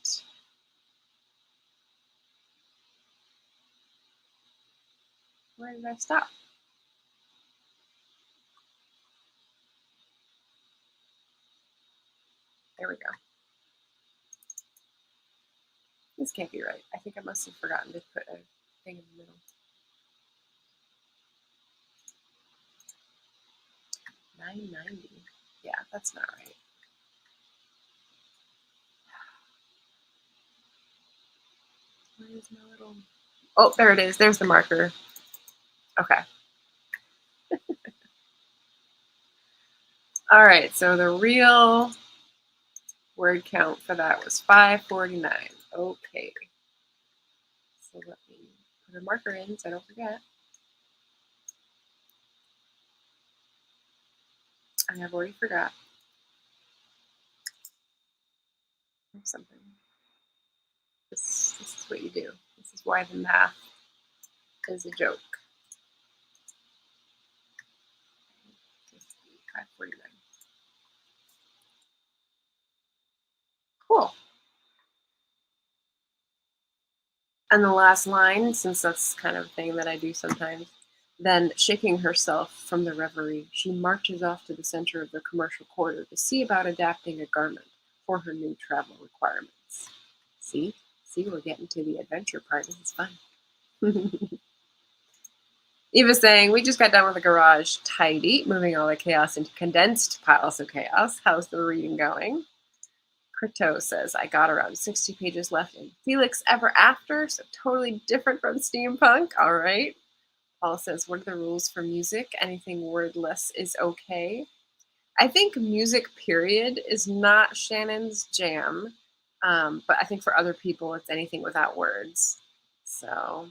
Where did I stop? There we go. This can't be right. I think I must have forgotten to put a thing in the middle. 990. Yeah, that's not right. Where is my little... Oh, there it is. There's the marker. Okay. All right, so the real word count for that was 549. Okay. So let me put a marker in so I don't forget. I have already forgot. Something. This is what you do. This is why the math is a joke. 549. Cool. And the last line, since that's kind of a thing that I do sometimes, then shaking herself from the reverie, she marches off to the center of the commercial quarter to see about adapting a garment for her new travel requirements. See, we're getting to the adventure part. This is fun. Eva's saying, we just got done with the garage tidy, moving all the chaos into condensed piles of chaos. How's the reading going? Crypto says, I got around 60 pages left in Felix Ever After, so totally different from steampunk. All right. Paul says, what are the rules for music? Anything wordless is okay. I think music, period, is not Shannon's jam. But I think for other people, it's anything without words. So,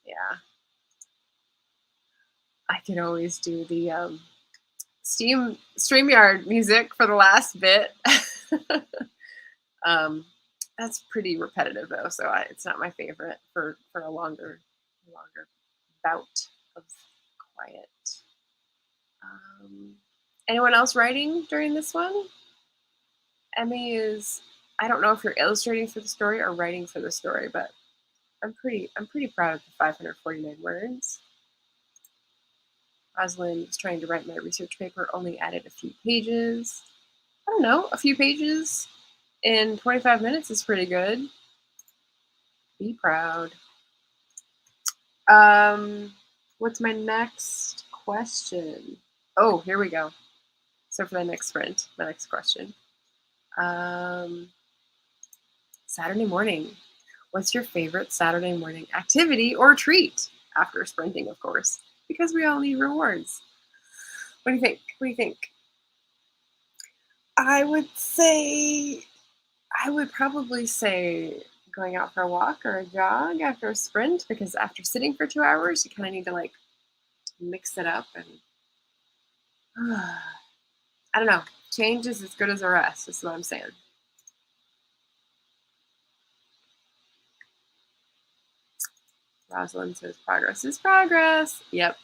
yeah. I can always do the StreamYard music for the last bit. That's pretty repetitive though, so it's not my favorite for a longer bout of quiet. Anyone else writing during this one? Emmy is, I don't know if you're illustrating for the story or writing for the story, but I'm pretty proud of the 549 words. Rosalind is trying to write my research paper, only added a few pages. I don't know, a few pages in 25 minutes is pretty good. Be proud. What's my next question? Oh, here we go. So for the next sprint, my next question. Saturday morning. What's your favorite Saturday morning activity or treat? After sprinting, of course, because we all need rewards. What do you think? What do you think? I would probably say going out for a walk or a jog after a sprint, because after sitting for 2 hours, you kind of need to like mix it up and I don't know. Change is as good as a rest. That's what I'm saying. Rosalind says progress is progress. Yep.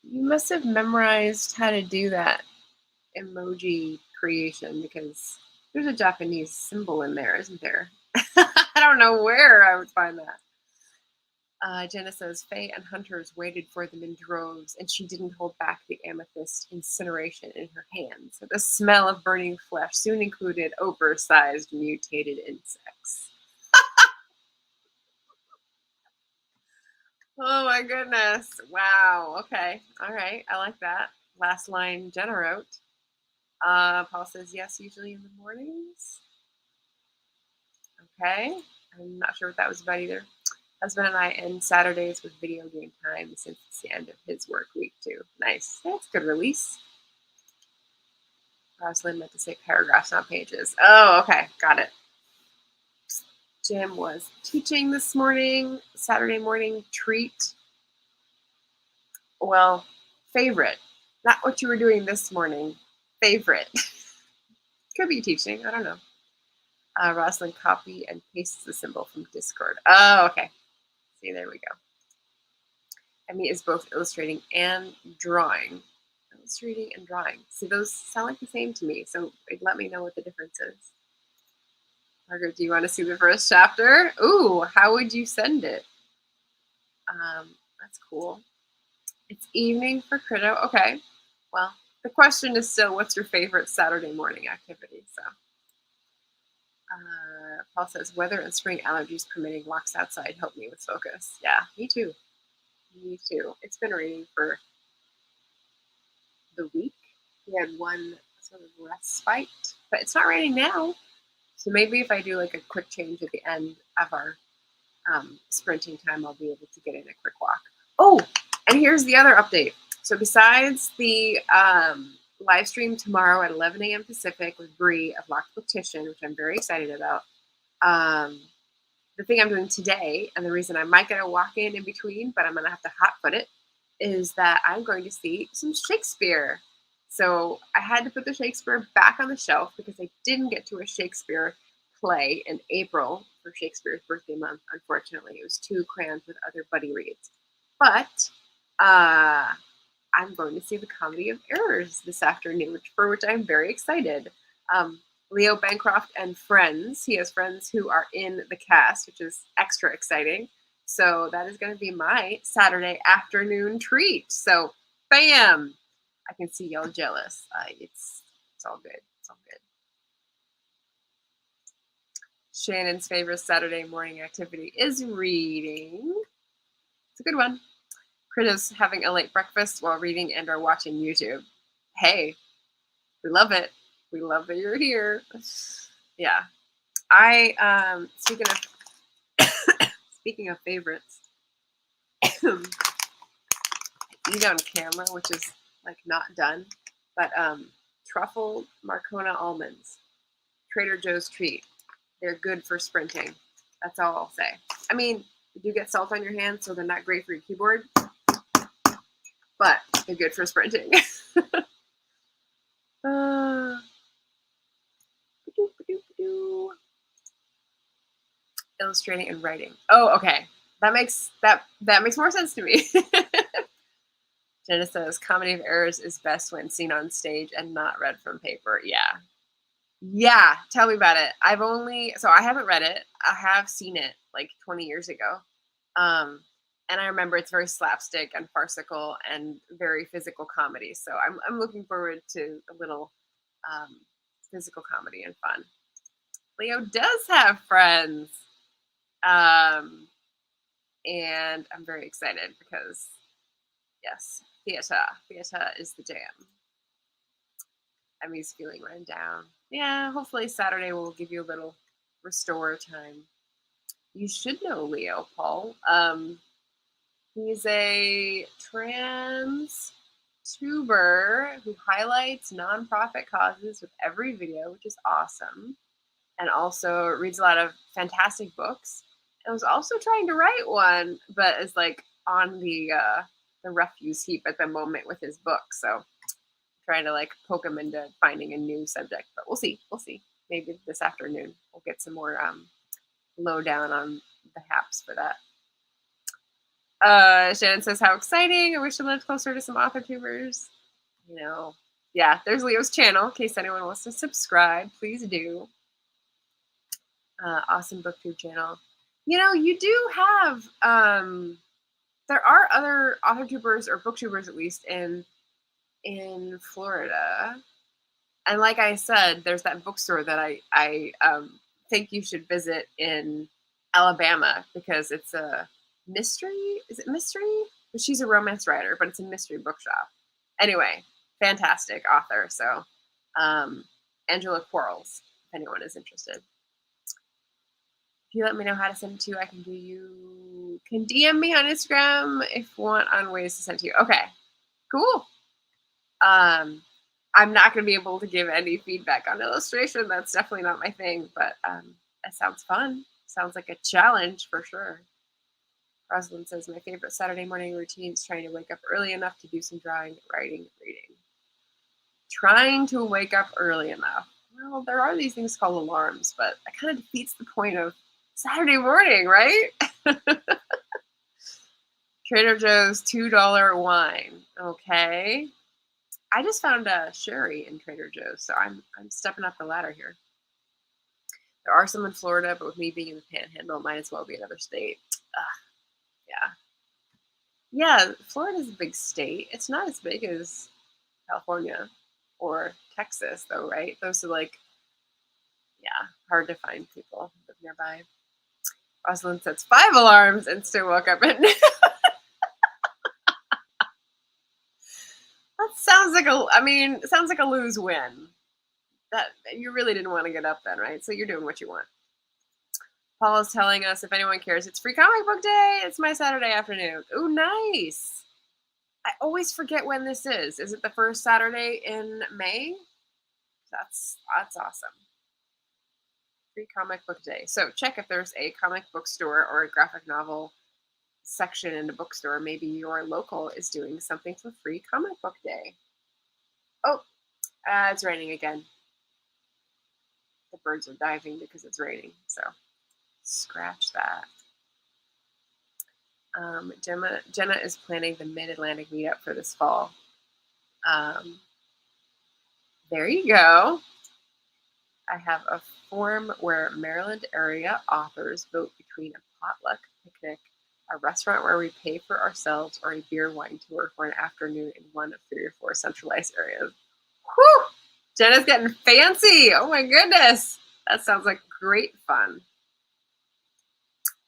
You must have memorized how to do that emoji creation because there's a Japanese symbol in there, isn't there? I don't know where I would find that. Jenna says, Faye and hunters waited for them in droves, and she didn't hold back the amethyst incineration in her hands. The smell of burning flesh soon included oversized mutated insects. Oh my goodness. Wow. Okay. All right. I like that. Last line Jenna wrote. Paul says, yes, usually in the mornings. Okay. I'm not sure what that was about either. Husband and I end Saturdays with video game time since it's the end of his work week too. Nice. That's a good release. Rosalind meant to say paragraphs, not pages. Oh, okay. Got it. Jim was teaching this morning, Saturday morning treat. Well, favorite. Not what you were doing this morning. Favorite. Could be teaching. I don't know. Rosalind copy and pastes the symbol from Discord. Oh, okay. See, there we go. Emmy is both illustrating and drawing. Illustrating and drawing. See, those sound like the same to me, so let me know what the difference is. Margaret, do you want to see the first chapter? Ooh, how would you send it? That's cool. It's evening for Crito. Okay. Well, the question is still, what's your favorite Saturday morning activity? So, Paul says, weather and spring allergies permitting walks outside help me with focus. Yeah, me too. Me too. It's been raining for the week. We had one sort of respite, but it's not raining now. So maybe if I do like a quick change at the end of our sprinting time, I'll be able to get in a quick walk. Oh, and here's the other update. So besides the live stream tomorrow at 11 a.m. Pacific with Bree of Locked Petition, which I'm very excited about, the thing I'm doing today, and the reason I might get a walk in between, but I'm going to have to hot foot it, is that I'm going to see some Shakespeare. So I had to put the Shakespeare back on the shelf because I didn't get to a Shakespeare play in April for Shakespeare's birthday month. Unfortunately, it was too crammed with other buddy reads. But I'm going to see the Comedy of Errors this afternoon, for which I'm very excited. Leo Bancroft and friends. He has friends who are in the cast, which is extra exciting. So that is going to be my Saturday afternoon treat. So, bam! I can see y'all jealous. It's all good. It's all good. Shannon's favorite Saturday morning activity is reading. It's a good one. Crito's having a late breakfast while reading and or watching YouTube. Hey, we love it. We love that you're here. Yeah. Speaking of favorites, eat on camera, which is like not done, but truffle Marcona almonds, Trader Joe's treat. They're good for sprinting. That's all I'll say. I mean, you do get salt on your hands, so they're not great for your keyboard, but they're good for sprinting. Illustrating and writing. Oh, okay. That makes more sense to me. Jenna says, Comedy of Errors is best when seen on stage and not read from paper. Yeah. Yeah, tell me about it. I haven't read it. I have seen it like 20 years ago. And I remember it's very slapstick and farcical and very physical comedy. So I'm looking forward to a little physical comedy and fun. Leo does have friends. And I'm very excited because, yes, theater is the jam. Emmy's feeling run down. Yeah, hopefully Saturday will give you a little restore time. You should know Leo, Paul. He's a trans tuber who highlights nonprofit causes with every video, which is awesome. And also reads a lot of fantastic books. And was also trying to write one, but is like on the refuse heap at the moment with his book. So trying to like poke him into finding a new subject, but we'll see. Maybe this afternoon we'll get some more lowdown on the haps for that. Shannon says, how exciting. I wish I lived closer to some author tubers. Yeah, there's Leo's channel. In case anyone wants to subscribe, please do. Awesome booktube channel. You do have, there are other author tubers or booktubers, at least in Florida. And like I said, there's that bookstore that I think you should visit in Alabama because it's a mystery. Is it mystery? But she's a romance writer, but it's a mystery bookshop. Anyway, fantastic author. So Angela Quarles, if anyone is interested. If you let me know how to send it to you, I can can DM me on Instagram if you want on ways to send to you. Okay, cool. I'm not going to be able to give any feedback on illustration. That's definitely not my thing, but it sounds fun. Sounds like a challenge for sure. Rosalind says, my favorite Saturday morning routine is trying to wake up early enough to do some drawing, writing, reading. Trying to wake up early enough. Well, there are these things called alarms, but that kind of defeats the point of Saturday morning, right? Trader Joe's $2 wine. Okay. I just found a sherry in Trader Joe's, so I'm stepping up the ladder here. There are some in Florida, but with me being in the Panhandle, it might as well be another state. Yeah, Florida's a big state. It's not as big as California or Texas, though, right? Those are like, hard to find people who live nearby. Rosalind sets 5 alarms and still woke up at noon. That sounds like a lose-win. That you really didn't want to get up then, right? So you're doing what you want. Paul is telling us, if anyone cares, it's free comic book day. It's my Saturday afternoon. Ooh, nice. I always forget when this is. Is it the first Saturday in May? That's awesome. Free comic book day. So check if there's a comic book store or a graphic novel section in a bookstore. Maybe your local is doing something for free comic book day. Oh, it's raining again. The birds are diving because it's raining, so scratch that. Jenna is planning the Mid-Atlantic meetup for this fall. There you go. I have a form where Maryland area authors vote between a potluck picnic, a restaurant where we pay for ourselves, or a beer wine tour for an afternoon in one of 3 or 4 centralized areas. Whew! Jenna's getting fancy. Oh my goodness. That sounds like great fun.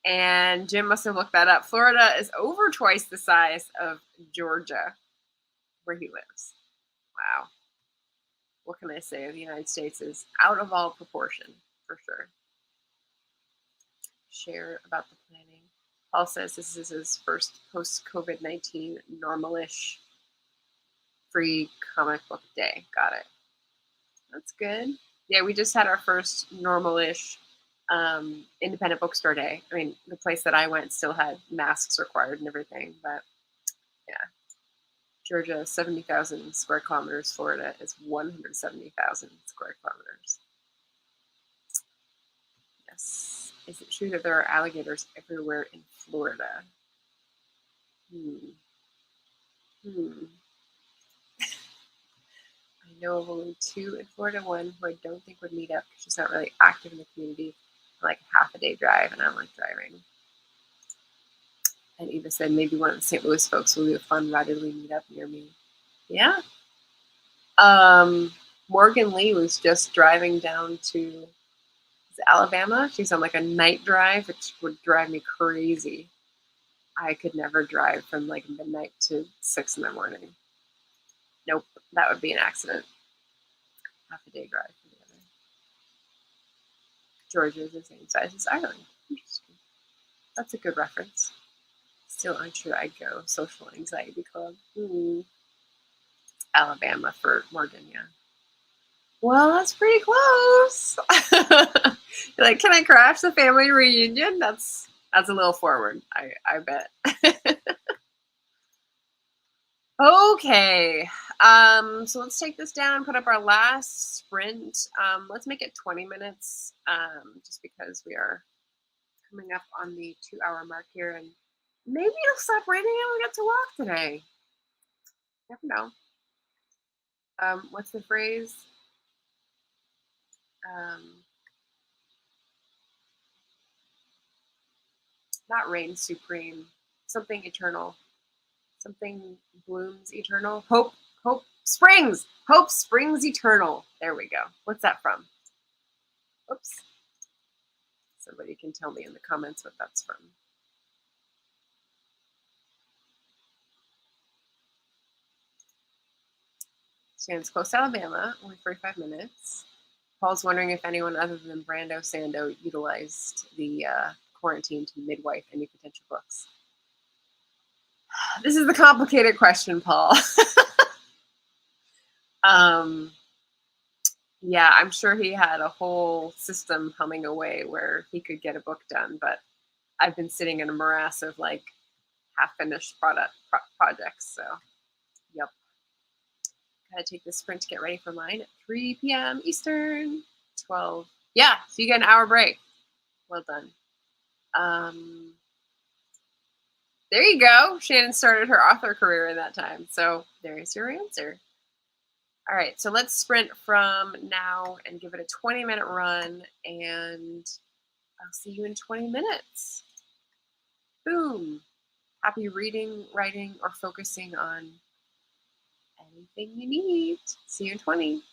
And Jim must have looked that up. Florida is over twice the size of Georgia, where he lives. Wow. What can I say? The United States is out of all proportion, for sure. Share about the planning. Paul says this is his first post-COVID-19 normalish free comic book day. Got it. That's good. Yeah, we just had our first normalish independent bookstore day. I mean, the place that I went still had masks required and everything, but yeah. Georgia, 70,000 square kilometers. Florida is 170,000 square kilometers. Yes. Is it true that there are alligators everywhere in Florida? I know of only 2 in Florida. One who I don't think would meet up because she's not really active in the community. Like half a day drive, and I don't like driving. And Eva said maybe one of the St. Louis folks will do a fun readily meet up near me. Yeah. Morgan Lee was just driving down to Alabama. She's on like a night drive, which would drive me crazy. I could never drive from like midnight to 6 in the morning. Nope, that would be an accident. Half a day drive from the other. Georgia is the same size as Ireland. Interesting. That's a good reference. Still unsure I'd go. Social Anxiety Club. Alabama for Morgan, yeah. Well, that's pretty close. You're like, can I crash the family reunion? That's a little forward, I bet. Okay. So let's take this down and put up our last sprint. Let's make it 20 minutes, just because we are coming up on the 2-hour mark here, and maybe it'll stop raining and we'll get to walk today. Never know. What's the phrase? Not reign supreme. Something eternal. Something blooms eternal. Hope springs. Hope springs eternal. There we go. What's that from? Oops. Somebody can tell me in the comments what that's from. Stands close to Alabama, only 45 minutes. Paul's wondering if anyone other than Brando Sando utilized the quarantine to midwife any potential books. This is the complicated question, Paul. Yeah, I'm sure he had a whole system humming away where he could get a book done, but I've been sitting in a morass of like half finished projects. So, yep, gotta take this sprint to get ready for mine at 3 p.m. Eastern, 12. Yeah, so you get an hour break. Well done. There you go. Shannon started her author career in that time. So there's your answer. All right, so let's sprint from now and give it a 20-minute run, and I'll see you in 20 minutes. Boom. Happy reading, writing, or focusing on anything you need. See you in 20.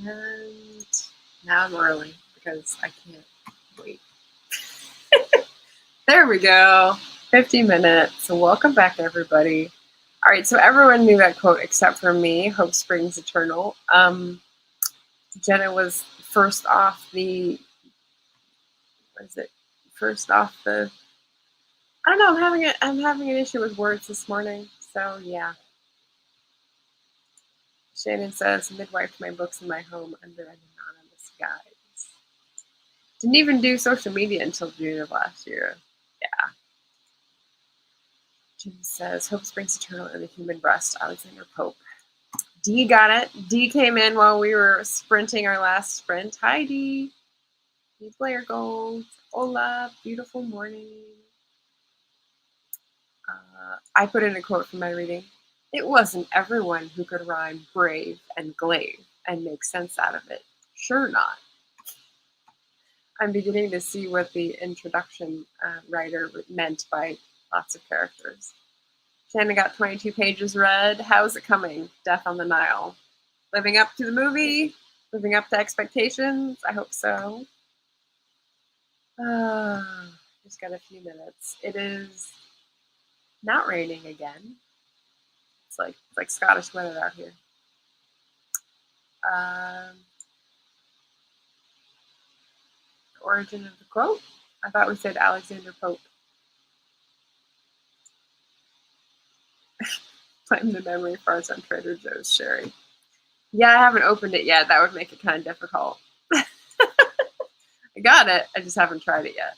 And now I'm early because I can't wait. There we go. 15 minutes. So welcome back, everybody. All right, so everyone knew that quote except for me. Hope springs eternal. Jenna was first off the. What is it? First off the. I don't know. I'm having an issue with words this morning. So yeah. Shannon says, midwife my books in my home under an anonymous guise. Didn't even do social media until June of last year. Yeah. Jim says, hope springs eternal in the human breast. Alexander Pope. D got it. D came in while we were sprinting our last sprint. Hi, D. D Blair Gold. Hola. Beautiful morning. I put in a quote from my reading. It wasn't everyone who could rhyme brave and glaive and make sense out of it. Sure not. I'm beginning to see what the introduction writer meant by lots of characters. Shannon got 22 pages read. How's it coming? Death on the Nile. Living up to the movie? Living up to expectations? I hope so. Just got a few minutes. It is not raining again. It's like Scottish weather out here. The origin of the quote? I thought we said Alexander Pope. Claim the memory farts on Trader Joe's, Sherry. Yeah, I haven't opened it yet. That would make it kind of difficult. I got it. I just haven't tried it yet.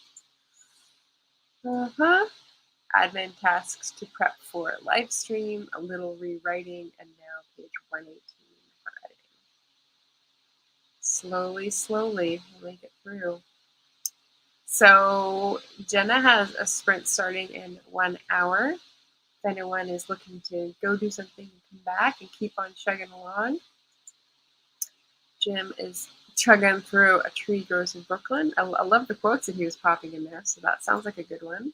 Admin tasks to prep for live stream, a little rewriting, and now page 118 for editing. Slowly, we'll make it through. So Jenna has a sprint starting in 1 hour. If anyone is looking to go do something and come back and keep on chugging along. Jim is chugging through A Tree Grows in Brooklyn. I love the quotes that he was popping in there, so that sounds like a good one.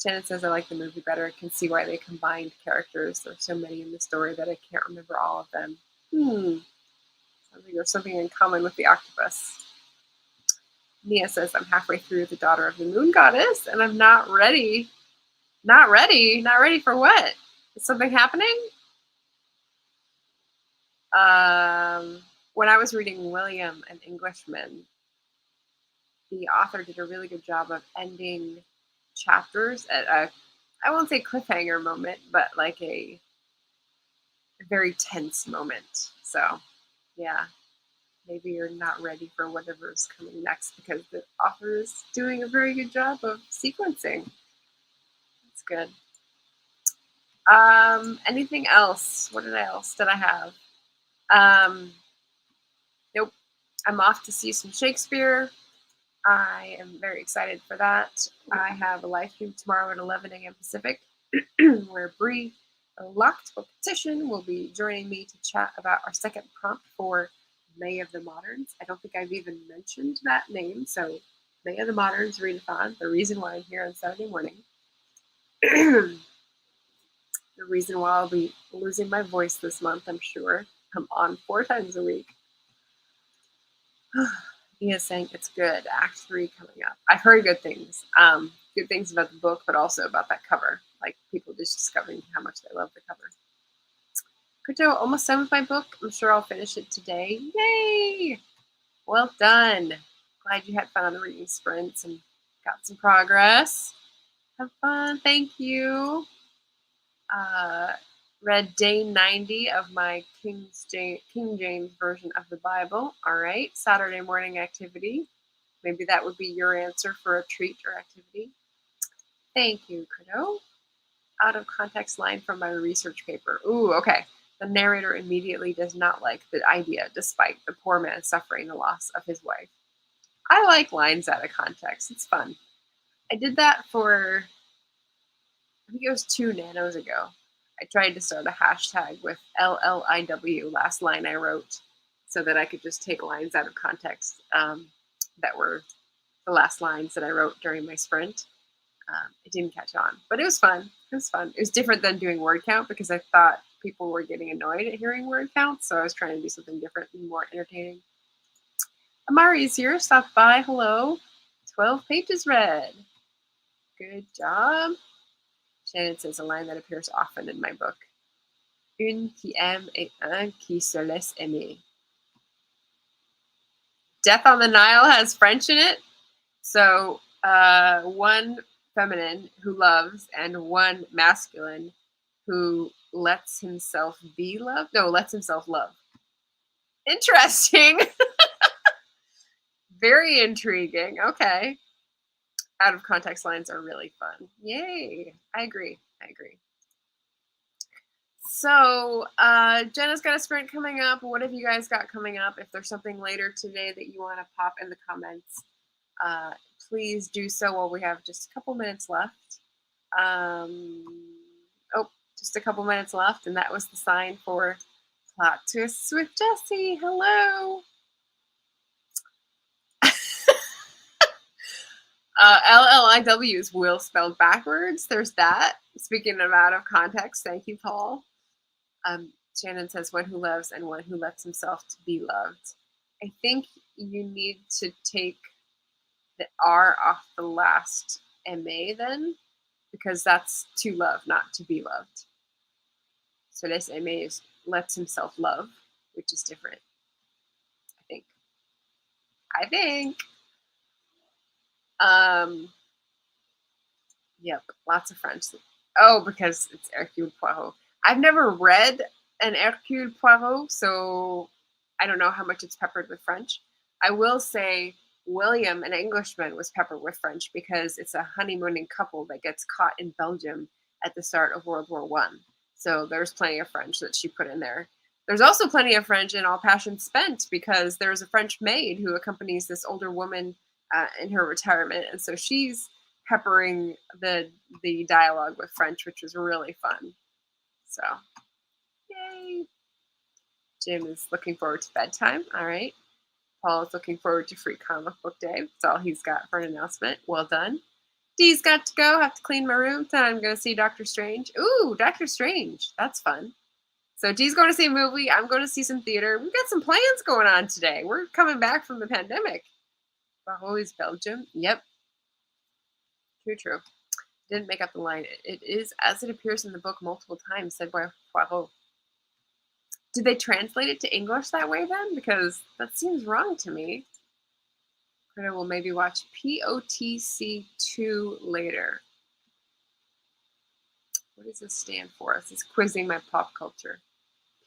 Shannon says, I like the movie better. I can see why they combined characters. There's so many in the story that I can't remember all of them. Sounds like there's something in common with the octopus. Nia says, I'm halfway through The Daughter of the Moon Goddess, and I'm not ready. Not ready? Not ready for what? Is something happening? When I was reading William and Englishman, the author did a really good job of ending chapters at a, I won't say cliffhanger moment, but like a very tense moment. So, yeah, maybe you're not ready for whatever's coming next because the author is doing a very good job of sequencing. That's good. Anything else? What else did I have? Nope. I'm off to see some Shakespeare. I am very excited for that. I have a live stream tomorrow at 11 a.m. Pacific where Bree, a locked booktician, will be joining me to chat about our second prompt for May of the Moderns. I don't think I've even mentioned that name. So May of the Moderns readathon, the reason why I'm here on Saturday morning. The reason why I'll be losing my voice this month, I'm sure. I'm on 4 times a week. He is saying it's good. Act 3 coming up. I've heard good things. Good things about the book, but also about that cover. Like people just discovering how much they love the cover. Crypto, almost done with my book. I'm sure I'll finish it today. Yay! Well done. Glad you had fun on the reading sprints and got some progress. Have fun. Thank you. Read day 90 of my King James version of the Bible. All right. Saturday morning activity. Maybe that would be your answer for a treat or activity. Thank you, Credo. Out of context line from my research paper. Ooh, okay. The narrator immediately does not like the idea, despite the poor man suffering the loss of his wife. I like lines out of context. It's fun. I did that for, I think it was 2 nanos ago. I tried to start a hashtag with LLIW, last line I wrote, so that I could just take lines out of context that were the last lines that I wrote during my sprint. It didn't catch on, but it was fun. It was fun. It was different than doing word count because I thought people were getting annoyed at hearing word counts, so I was trying to do something different and more entertaining. Amari's here. Stop by. Hello. 12 pages read. Good job. Shannon says a line that appears often in my book. Une qui aime et un qui se laisse aimer. Death on the Nile has French in it. So one feminine who loves and one masculine who lets himself be loved. No, lets himself love. Interesting. Very intriguing. Okay. Out of context lines are really fun. Yay. I agree. So Jenna's got a sprint coming up. What have you guys got coming up? If there's something later today that you want to pop in the comments, please do so while we have just a couple minutes left. Just a couple minutes left, and that was the sign for Plot Twists with Jessie. Hello. LLIW's will spelled backwards. There's that. Speaking of out of context, thank you, Paul. Shannon says one who loves and one who lets himself to be loved. I think you need to take the R off the last MA then, because that's to love, not to be loved. So this MA is lets himself love, which is different. I think. Yep, lots of French. Oh, because it's Hercule Poirot. I've never read an Hercule Poirot, so I don't know how much it's peppered with French. I will say William, an Englishman, was peppered with French because it's a honeymooning couple that gets caught in Belgium at the start of World War I. So there's plenty of French that she put in there. There's also plenty of French in All Passion Spent because there's a French maid who accompanies this older woman in her retirement, and so she's peppering the dialogue with French, which was really fun. So, yay! Jim is looking forward to bedtime. All right. Paul is looking forward to Free Comic Book Day. That's all he's got for an announcement. Well done. Dee's got to go. Have to clean my room. Then I'm going to see Doctor Strange. Ooh, Doctor Strange. That's fun. So Dee's going to see a movie. I'm going to see some theater. We've got some plans going on today. We're coming back from the pandemic. Poirot's Belgium. Yep. True. Didn't make up the line. It is as it appears in the book multiple times, said by Poirot. Did they translate it to English that way then? Because that seems wrong to me. Critter will maybe watch POTC 2 later. What does this stand for? This is quizzing my pop culture.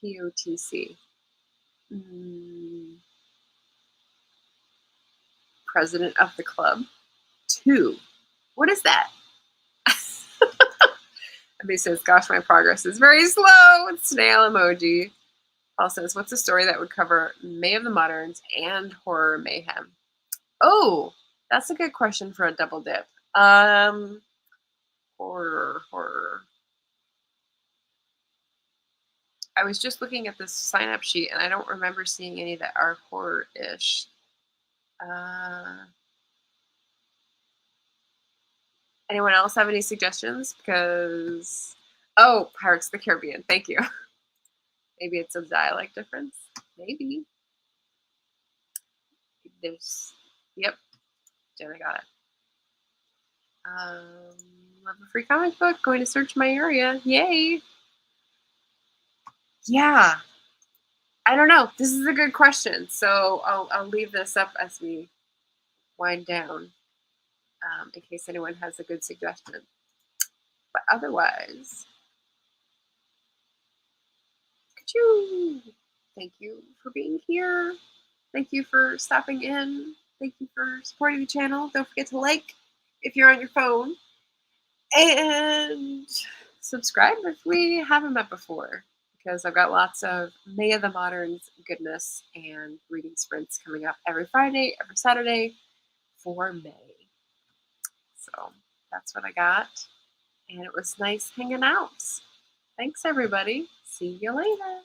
POTC. President of the club. 2. What is that? Abby says, gosh, my progress is very slow. It's snail emoji. Paul says, what's a story that would cover May of the Moderns and horror mayhem? Oh, that's a good question for a double dip. Horror. I was just looking at this sign-up sheet, and I don't remember seeing any that are horror-ish. Anyone else have any suggestions? Because, oh, Pirates of the Caribbean. Thank you. Maybe it's a dialect difference. Maybe. Yep. Jenna got it. Love a free comic book. Going to search my area. Yay. Yeah. I don't know. This is a good question. So I'll leave this up as we wind down. In case anyone has a good suggestion. But otherwise, thank you for being here. Thank you for stopping in. Thank you for supporting the channel. Don't forget to like if you're on your phone. And subscribe if we haven't met before. Because I've got lots of May of the Moderns goodness and reading sprints coming up every Friday, every Saturday for May. So that's what I got. And it was nice hanging out. Thanks, everybody. See you later.